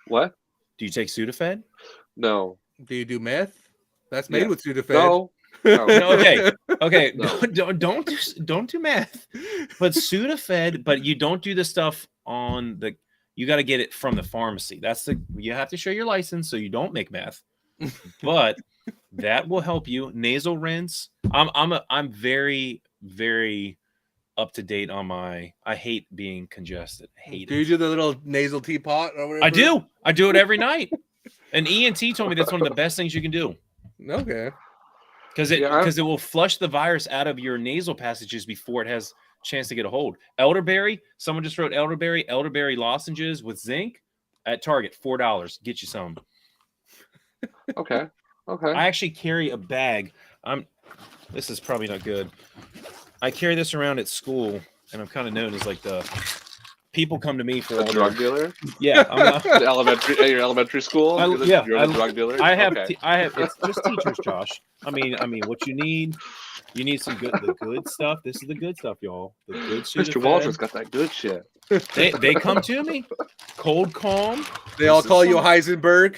What? Do you take Sudafed? No. Do you do meth? That's made Yeah. with Sudafed. No. No. No, okay. No. Don't do math. But Sudafed, but you don't do the stuff on the. You got to get it from the pharmacy. You have to show your license so you don't make meth. But that will help you. Nasal rinse. I'm very, very up to date on my. I hate being congested. I hate Do you it. do the little nasal teapot or whatever? I do. I do it every night. An ENT told me that's one of the best things you can do. Okay. Because Yeah, it will flush the virus out of your nasal passages before it has a chance to get a hold. Elderberry, someone just wrote elderberry lozenges with zinc at Target, $4. Get you some. Okay. Okay. I actually carry a bag. This is probably not good. I carry this around at school, and I'm kind of known as like the people come to me for a all drug their, dealer yeah. at your elementary school. Yeah, You're a drug dealer. I have Okay. it's just teachers, Josh. I mean, what you need some the good stuff. This is the good stuff, y'all. The good Mr. Sudafed. Waldron's got that good shit. They come to me, cold calm. They all This is call you some- Heisenberg.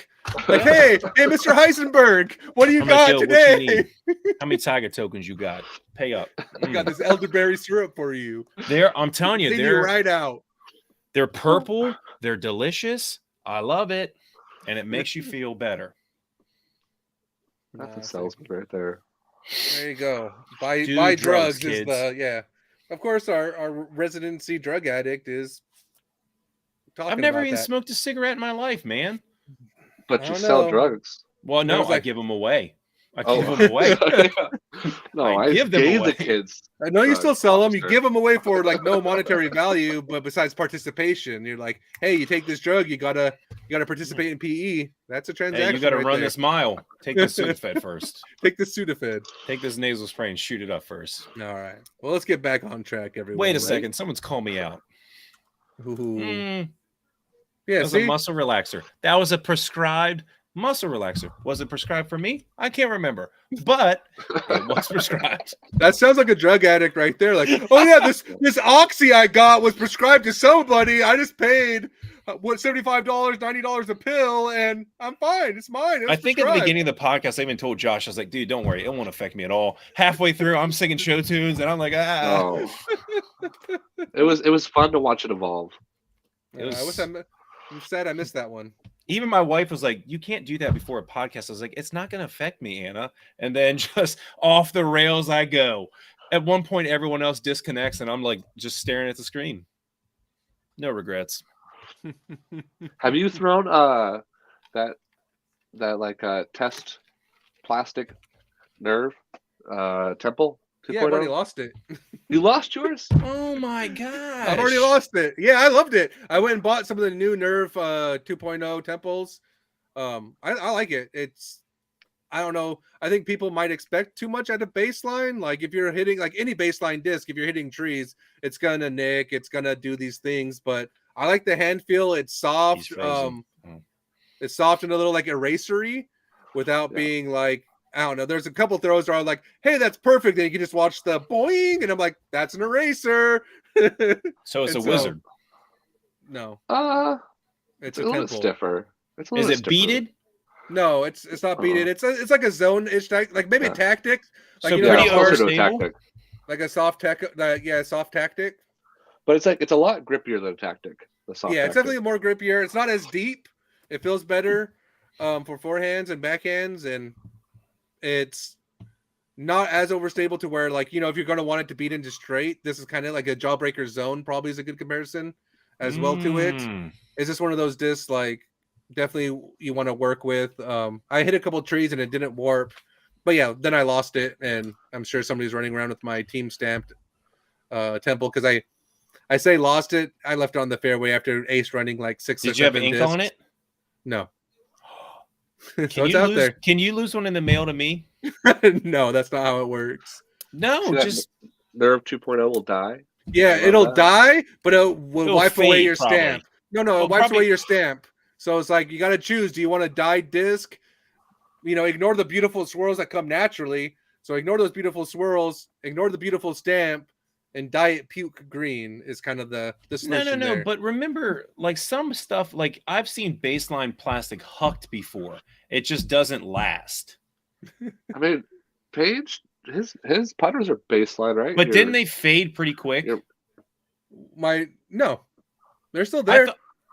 Like, hey, Mr. Heisenberg, what do you I'm got like, yo, what today? you need? How many Tiger tokens you got? Pay up. I got this elderberry syrup for you. I'm telling you, Clean you right out. they're purple. They're delicious. I love it, and it makes you feel better. That's Nah, a salesman right there. There you go. Buy Do drugs drugs, is kids. the yeah. Of course, our residency drug addict is talking I've never about even that. smoked a cigarette in my life, man. But I you don't sell know. drugs. Well, no, There's I like- give them away. I Oh. give them away. No, I I give them gave away. the kids. I know you drugs, still sell them. You officer. give them away for like no monetary value, but besides participation, you're like, hey, you take this drug, you gotta participate in PE. That's a transaction. Hey, you got to right run there. this mile. Take the Sudafed first. Take the Sudafed. Take this nasal spray and shoot it up first. All right. Well, let's get back on track, everyone. Wait a right? second. Someone's called me out. Ooh. Mm, Yeah, That was see? a muscle relaxer. That was a prescribed muscle relaxer. Was it prescribed for me? I can't remember, but it was prescribed. That sounds like a drug addict right there. Like, oh yeah, this oxy I got was prescribed to somebody. I just paid $75, $90 a pill, and I'm fine. It's mine. It was I think at the prescribed. beginning of the podcast, I even told Josh, I was like, dude, don't worry. It won't affect me at all. Halfway through, I'm singing show tunes, and I'm like, Oh, it was fun to watch it evolve. Yeah, I'm sad I missed that one. Even my wife was like, you can't do that before a podcast. I was like, it's not going to affect me, Anna. And then just off the rails I go. At one point, everyone else disconnects, and I'm like just staring at the screen. No regrets. Have you thrown that like test plastic nerve temple? Yeah, I've already 2.0? lost it. You lost yours? Oh my god! I've already lost it. Yeah, I loved it. I went and bought some of the new Nerve 2.0 temples. I like it. I don't know. I think people might expect too much at a baseline. Like if you're hitting like any baseline disc, if you're hitting trees, it's gonna nick, it's gonna do these things. But I like the hand feel. It's soft. He's frozen. It's soft and a little like erasery without being like, I don't know. There's a couple throws where I'm like, hey, that's perfect. And you can just watch the boing. And I'm like, that's an eraser. So it's a And wizard. No, It's it's a a little bit temple. stiffer. It's a Is little it stiffer. beaded? No, it's not beaded. It's like a zone-ish like maybe Yeah. tactic. Like So you know, pretty Yeah, closer to a overstable? tactic. like a soft tech soft tactic. But it's a lot grippier than a tactic. The soft Yeah, it's tactic. definitely more grippier. It's not as deep. It feels better for forehands and backhands, and it's not as overstable to where like, you know, if you're going to want it to beat into straight, this is kind of like a jawbreaker zone. Probably is a good comparison as well to it. Mm. Is this one of those discs like definitely you want to work with? I hit a couple trees and it didn't warp, but yeah, then I lost it, and I'm sure somebody's running around with my team stamped temple because I say lost it. I left it on the fairway after Ace running like 6 or Did you have 7 ink discs. on it? No. So Can it's you out lose, there. Can you lose one in the mail to me? No, that's not how it works. No, See that just Nerve 2.0 will die. Yeah, I love it'll that. die, but it will It'll wipe away fade, your probably. stamp. No, it Oh, wipes probably- away your stamp. So it's like you got to choose. Do you want to dye disc? You know, ignore the beautiful swirls that come naturally. So ignore those beautiful swirls, ignore the beautiful stamp, and dye it puke green is kind of the solution no. there. But remember, like some stuff, like I've seen baseline plastic hucked before. It just doesn't last. I mean, Paige, his putters are baseline, right? But Your- didn't they fade pretty quick? your- No, they're still there.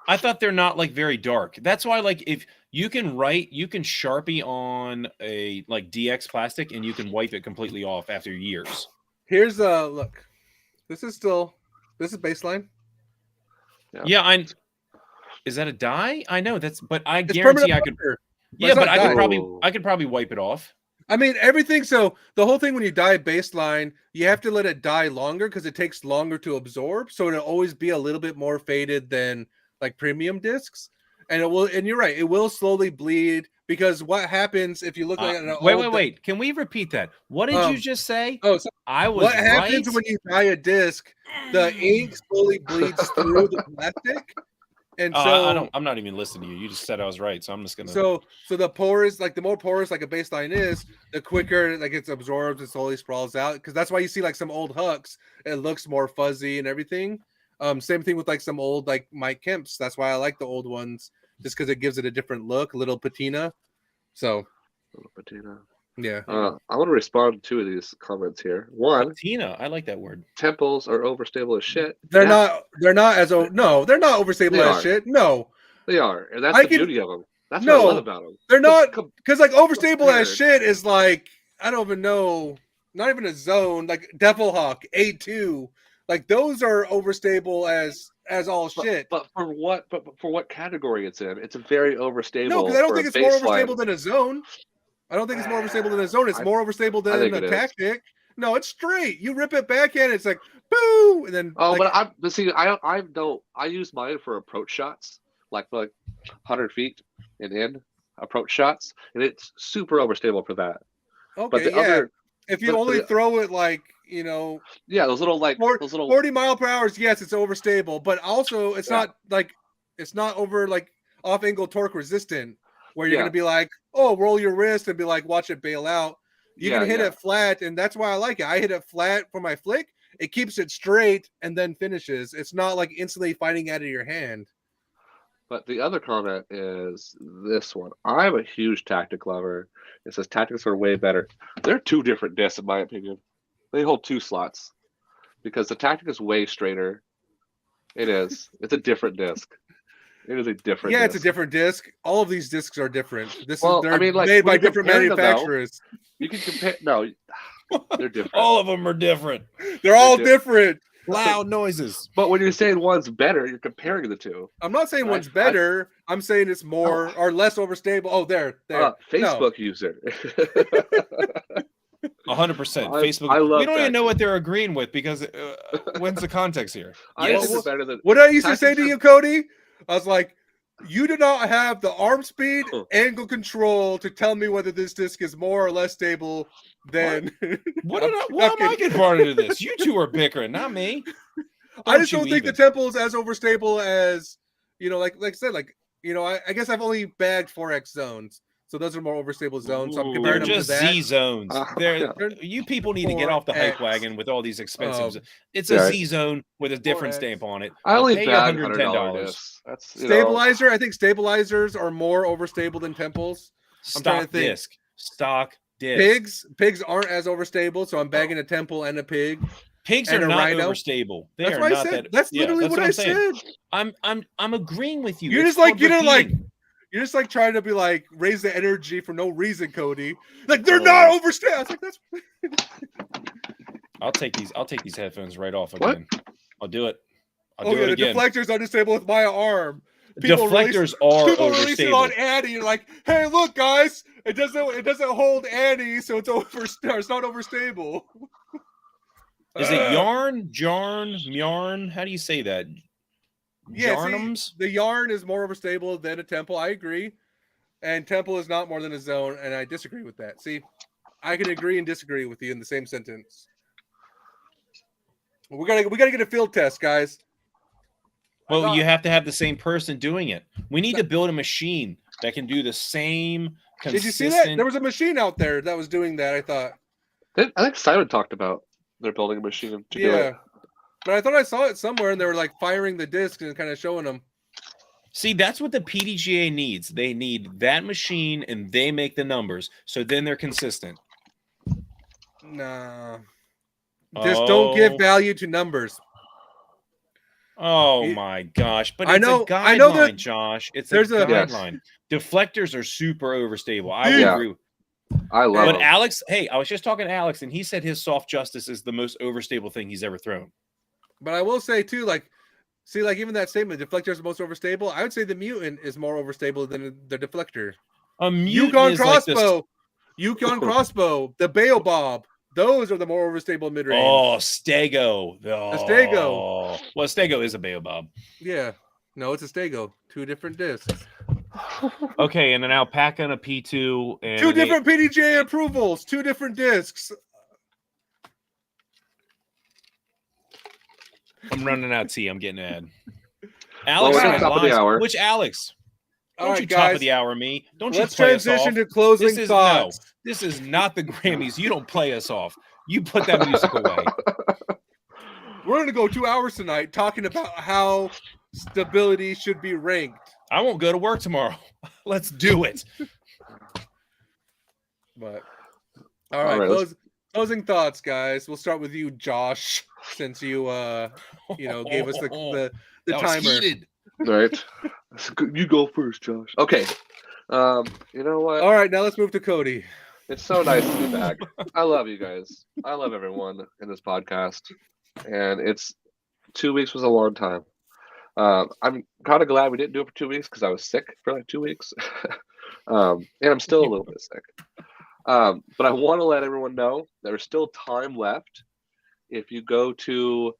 I thought they're not like very dark. That's why, like, if you can Sharpie on a like DX plastic and you can wipe it completely off after years. Here's a look. This is baseline. Yeah, is that a dye? I know that's, but I It's guarantee permanent I could. marker. Yeah, it's but not I dye. could probably wipe it off. I mean, everything. So the whole thing when you dye baseline, you have to let it dye longer because it takes longer to absorb. So it'll always be a little bit more faded than like premium discs. And it will, and you're right, it will slowly bleed because what happens if you look at an Wait. Can we repeat that? What did you just say? Oh, so I was what happens right. when you dye a disc? The ink slowly bleeds through the plastic. And so I'm not even listening to you. You just said I was right, so I'm just gonna. So the porous, like the more porous like a baseline is, the quicker like it's absorbed and slowly sprawls out. Because that's why you see like some old Hucks, it looks more fuzzy and everything. Same thing with like some old like Mike Kemp's. That's why I like the old ones, just because it gives it a different look, a little patina. So Patina. yeah, I want to respond to two of these comments here. One, Tina, I like that word. temples are overstable as shit. they're Yeah, not. They're not as no. They're not overstable They as are. shit. No, They are, and that's I the can- beauty of them. That's No. what I love about them. they're not. Because like overstable as Compared. shit is like I don't even know. Not even a zone like Devil Hawk A2. Like those are overstable as all shit. But for what category it's in, it's a very overstable. No, because I don't for think a it's more baseline. overstable than a zone. I don't think it's more overstable than a zone. It's more overstable I than think a it is. tactic. No, it's straight. You rip it backhand, it's like boo, and then Oh, like, but see, I use mine for approach shots, like 100 feet and in approach shots, and it's super overstable for that. But okay, the yeah. other, If you but only the- those little 40 mile per hours, yes, it's overstable. But also, it's not like It's not over like off angle torque resistant where you're Yeah. gonna be like, oh, roll your wrist and be like, watch it bail out. You Yeah, can hit yeah. it flat, and that's why I like it. I hit it flat for my flick. It keeps it straight and then finishes. It's not like instantly fighting out of your hand. But the other comment is this one. I'm a huge tactic lover. It says tactics are way better. They're two different discs, in my opinion. They hold 2 slots because the tactic is way straighter. It is. It's a different disc. It is a different. Yeah, disc. it's a different disc. All of these discs are different. Well, They're I mean, like, made when by you're different comparing them, though, manufacturers. You can compare. No, they're different. All of them are different. They're all di- different. Loud noises. But when you're saying one's better, you're comparing the two. I'm not saying I- one's better. I'm saying it's more or less overstable. Oh, there. No. Facebook user. 100%. I- Facebook. I love we don't even know that. what they're agreeing with because when's the context here? I Yes. think it's better than. What I used to say Tactics to are- you, Cody, I was like, you do not have the arm speed, Huh. angle control to tell me whether this disc is more or less stable than. What I'm why am I joking. getting brought into this? You two are bickering, not me. I just you don't think the even. temple is as overstable as, like I said, I guess I've only bagged 4X zones. So those are more overstable zones. So I'm Ooh. comparing They're them to just that. Z zones. They're, Yeah. you people need to get off the hype 4X. wagon with all these expensive. Oh. It's a Yeah. Z zone with a different 4X. stamp on it. I only Pay bag $110. $100 discs. That's Stabilizer, I think stabilizers are more overstable than temples. I'm trying to Stock think. disc. Stock disc. Pigs aren't as overstable, so I'm bagging a temple and a pig. Pigs and are a not rhino. overstable. They That's are what I not said. that. That's yeah, literally that's what I I'm saying. said. I'm agreeing with you. You're It's just like called you didn't like. repeating. You're just like trying to be like raise the energy for no reason, Cody. Like they're not overstable. I was like, that's I'll take these headphones right off What? again. I'll do it. I'll oh do yeah, it the again. deflectors are disabled with my arm. Deflectors are People release it on overstable. Annie. You're like, hey, look, guys, it doesn't hold Annie, so it's it's not overstable. Is it yarn, yarn? How do you say that? Yeah, see, Yarnums? the yarn is more overstable than a temple. I agree, and temple is not more than a zone, and I disagree with that. See, I can agree and disagree with you in the same sentence. We gotta get a field test, guys. Well, you have to have the same person doing it. We need to build a machine that can do the same Did consistent. you see that? There was a machine out there that was doing that. I thought. I think Simon talked about they're building a machine to do Yeah, it. but I thought I saw it somewhere, and they were like firing the disc and kind of showing them. See, that's what the PDGA needs. They need that machine, and they make the numbers, so then they're consistent. Nah, just don't give Oh. value to numbers. Oh You- my gosh! But I it's know- a guideline, I know that Josh. It's there's a a- Yes. guideline. Deflectors are super overstable. I Dude. would Yeah. agree. I love But them. Alex, hey, I was just talking to Alex, and he said his soft justice is the most overstable thing he's ever thrown. But I will say too, like, see, like even that statement, deflector is the most overstable. I would say the mutant is more overstable than the deflector. A mutant Yukon is like this- crossbow, Yukon crossbow, the Baobab. Those are the more overstable mid range. Oh, Stego. Stego. Well, Stego is a Baobab. Yeah, no, it's a Stego. Two different discs, Okay, and an alpaca and a P2 and two an different PDJ approvals, two different discs. I'm running out of tea. I'm getting ad. Well, Alex, we're at and the top of the lies. hour. Which Alex? All Don't right, you top of guys, the hour me? Don't let's you play us transition off? to closing This is thoughts. This is not the Grammys. You don't play us off. You put that music away. We're going to go 2 hours tonight talking about how stability should be ranked. I won't go to work tomorrow. Let's do it. But all right, right, let's- closing thoughts, guys. We'll start with you, Josh, since you gave us the That was timer. heated. Right. You go first, Josh. Okay. You know what? All right, now let's move to Cody. It's so nice to be back. I love you guys. I love everyone in this podcast. And 2 weeks was a long time. I'm kind of glad we didn't do it for 2 weeks because I was sick for like 2 weeks. And I'm still a little bit sick. But I want to let everyone know there's still time left. If you go to,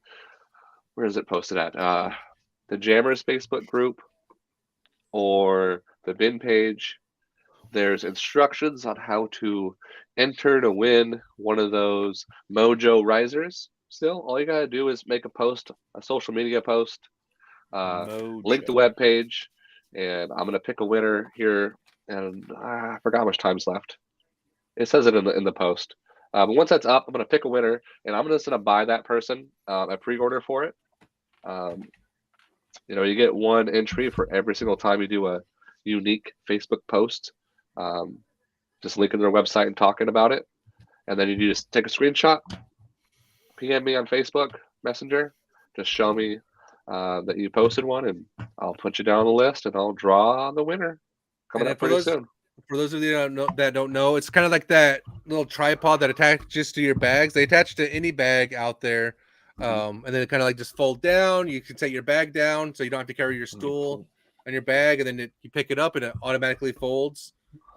where is it posted at? The Jammers Facebook group or the bin page. There's instructions on how to enter to win one of those Mojo Risers. Still, all you gotta do is make a post, a social media post, Link the web page, and I'm gonna pick a winner here. And I forgot how much time's left. It says it in the post. But once that's up, I'm gonna pick a winner, and I'm just gonna buy that person a pre-order for it. You get one entry for every single time you do a unique Facebook post, just linking their website and talking about it, and then you just take a screenshot, PM me on Facebook Messenger, just show me that you posted one, and I'll put you down on the list, and I'll draw the winner coming up pretty soon. For those of you that don't know, it's kind of like that little tripod that attaches to your bags. They attach to any bag out there, and then it kind of like just fold down. You can set your bag down so you don't have to carry your stool and your bag, and then you pick it up and it automatically folds.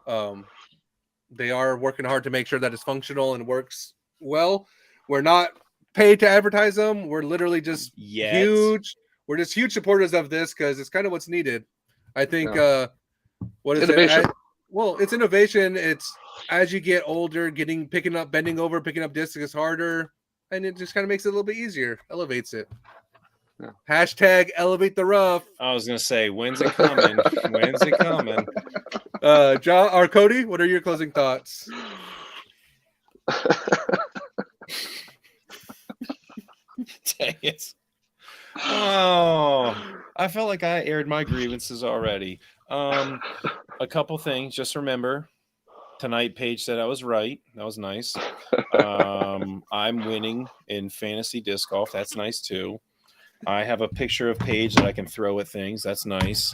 They are working hard to make sure that it's functional and works well. We're not paid to advertise them. We're literally just huge. We're just huge supporters of this because it's kind of what's needed. I think. What is innovation? It's innovation. It's as you get older, bending over, picking up discs is harder, and it just kind of makes it a little bit easier. Elevates it. Yeah. Hashtag elevate the rough. I was gonna say, when's it coming? When's it coming? John or Cody, what are your closing thoughts? Dang it. Oh, I felt like I aired my grievances already. A couple things. Just remember, tonight Paige said I was right. That was nice. I'm winning in fantasy disc golf. That's nice too. I have a picture of Paige that I can throw at things. That's nice.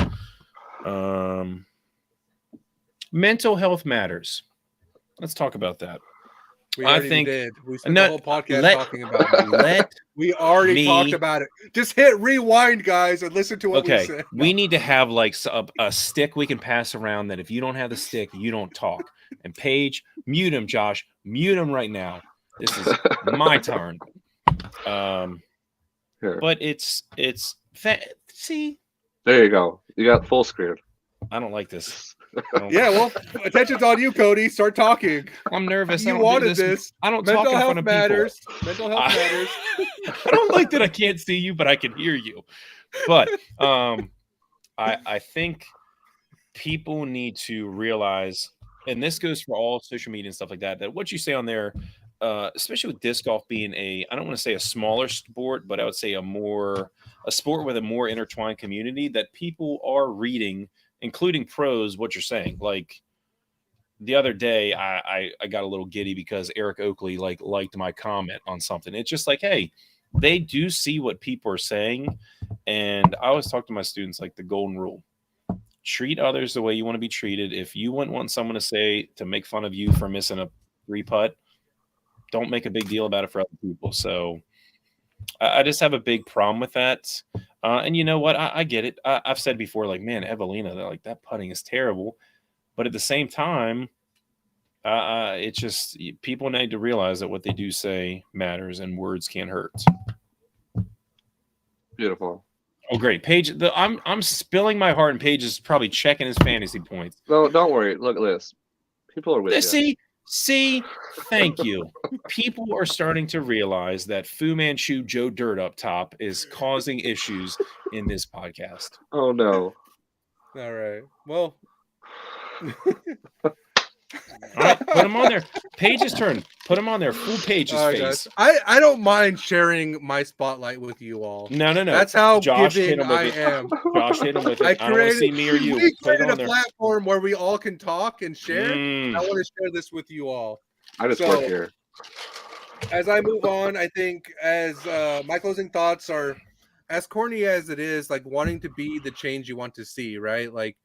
Mental health matters. Let's talk about that. We spent the whole podcast talking about it. We already talked about it. Just hit rewind, guys, and listen to what we said. We need to have like a stick we can pass around that if you don't have the stick, you don't talk. And Paige, mute him, Josh. Mute him right now. This is my turn. But see. There you go. You got full screen. I don't like this. Well, attention's on you, Cody. Start talking. I'm nervous. You wanted this. I don't Mental talk in health front of matters. people. Mental health matters. I don't like that I can't see you, but I can hear you. But I think people need to realize, and this goes for all social media and stuff like that, that what you say on there, especially with disc golf being I don't want to say a smaller sport, but I would say a sport with a more intertwined community, that people are reading, including pros, what you're saying. Like the other day, I got a little giddy because Eric Oakley liked my comment on something. It's just like, hey, they do see what people are saying. And I always talk to my students like the golden rule: treat others the way you want to be treated. If you wouldn't want someone to make fun of you for missing a 3-putt, don't make a big deal about it for other people. So I just have a big problem with that. And you know what? I get it. I've said before, like, man, Evelina, that putting is terrible. But at the same time, it's just people need to realize that what they do say matters and words can't hurt. Beautiful. Oh, great. Paige, I'm spilling my heart, and Paige is probably checking his fantasy points. No, don't worry. Look at this. People are with you. See, thank you. People are starting to realize that Fu Manchu Joe Dirt up top is causing issues in this podcast. Oh, no. All right. Well. All right, put him on there. Paige's turn. Put him on there. Full Paige's face. I don't mind sharing my spotlight with you all. No. That's how Josh giving I am. Josh hit him with it. I don't want to see me or you. We created a platform where we all can talk and share. I want to share this with you all. I just work here. As I move on, I think as my closing thoughts are, as corny as it is, like wanting to be the change you want to see, right? Like,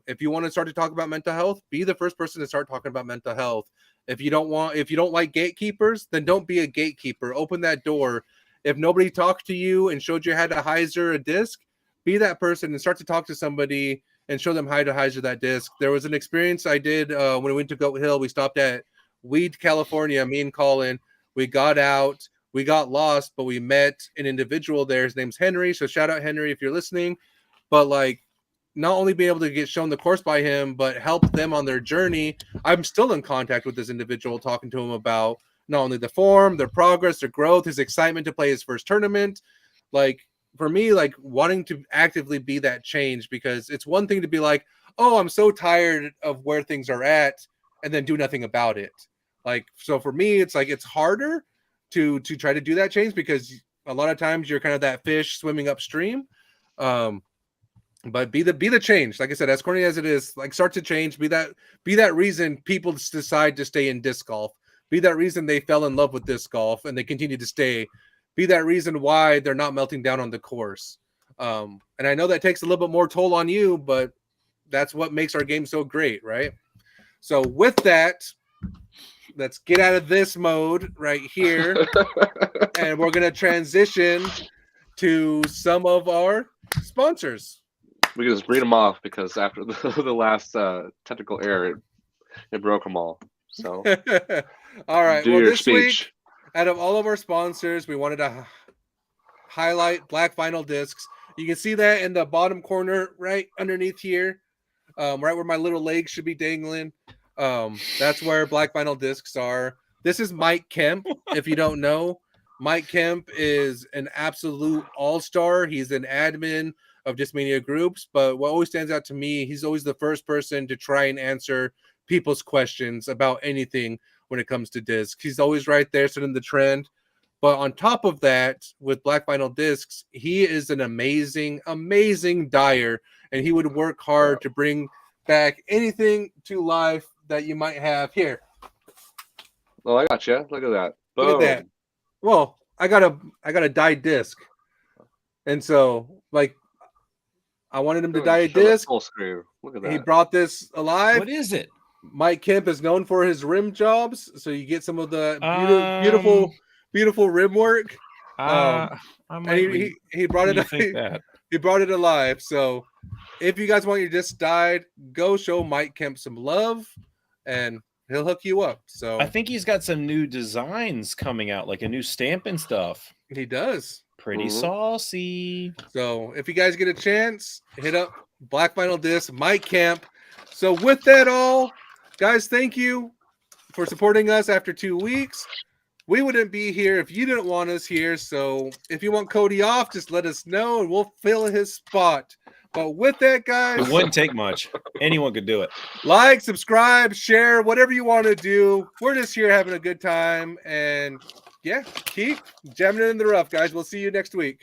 if you want to start to talk about mental health, be the first person to start talking about mental health. If you don't like gatekeepers, then don't be a gatekeeper. Open that door. If nobody talked to you and showed you how to hyzer a disc, be that person and start to talk to somebody and show them how to hyzer that disc. There was an experience I did when we went to Goat Hill. We stopped at Weed, California, me and Colin. We got out. We got lost, but we met an individual there. His name's Henry. So shout out Henry if you're listening. But like, not only be able to get shown the course by him, but help them on their journey. I'm still in contact with this individual, talking to him about not only the form, their progress, their growth, his excitement to play his first tournament. Like, for me, like wanting to actively be that change, because it's one thing to be like, oh, I'm so tired of where things are at, and then do nothing about it. Like, so for me, it's like it's harder to try to do that change, because a lot of times you're kind of that fish swimming upstream. But be the change. Like I said, as corny as it is, like start to change. Be that reason people decide to stay in disc golf. Be that reason they fell in love with disc golf and they continue to stay. Be that reason why they're not melting down on the course. And I know that takes a little bit more toll on you, but that's what makes our game so great, right? So with that, let's get out of this mode right here, and we're gonna transition to some of our sponsors. We can just read them off because after the last technical error, it broke them all. So All right. do Well, your this speech. week, out of all of our sponsors, we wanted to highlight Black Vinyl Discs. You can see that in the bottom corner right underneath here, right where my little legs should be dangling. That's where Black Vinyl Discs are. This is Mike Kemp. If you don't know, Mike Kemp is an absolute all-star. He's an admin of Discmania groups, but what always stands out to me, he's always the first person to try and answer people's questions about anything when it comes to discs. He's always right there setting the trend. But on top of that, with Black Vinyl Discs, he is an amazing, amazing dyer, and he would work hard to bring back anything to life that you might have. Here, Oh, I got you. Look at that. Boom. look at that. Well, I got a dyed disc, and so like I wanted him to dye a Show that disc. full screen. Look at that. He brought this alive. What is it? Mike Kemp is known for his rim jobs, so you get some of the beautiful rim work. I And might he brought it. rethink that. He brought it alive. So if you guys want your disc dyed, go show Mike Kemp some love, and he'll hook you up. So I think he's got some new designs coming out, like a new stamp and stuff. he does. Pretty Mhm. saucy. So if you guys get a chance, hit up Black Vinyl Disc, Mike Kemp. So with that all, guys, thank you for supporting us after 2 weeks. We wouldn't be here if you didn't want us here. So if you want Cody off, just let us know and we'll fill his spot. But with that, guys, It wouldn't take much. Anyone could do it. like, subscribe, share, whatever you want to do. We're just here having a good time. And yeah, keep jamming it in the rough, guys. We'll see you next week.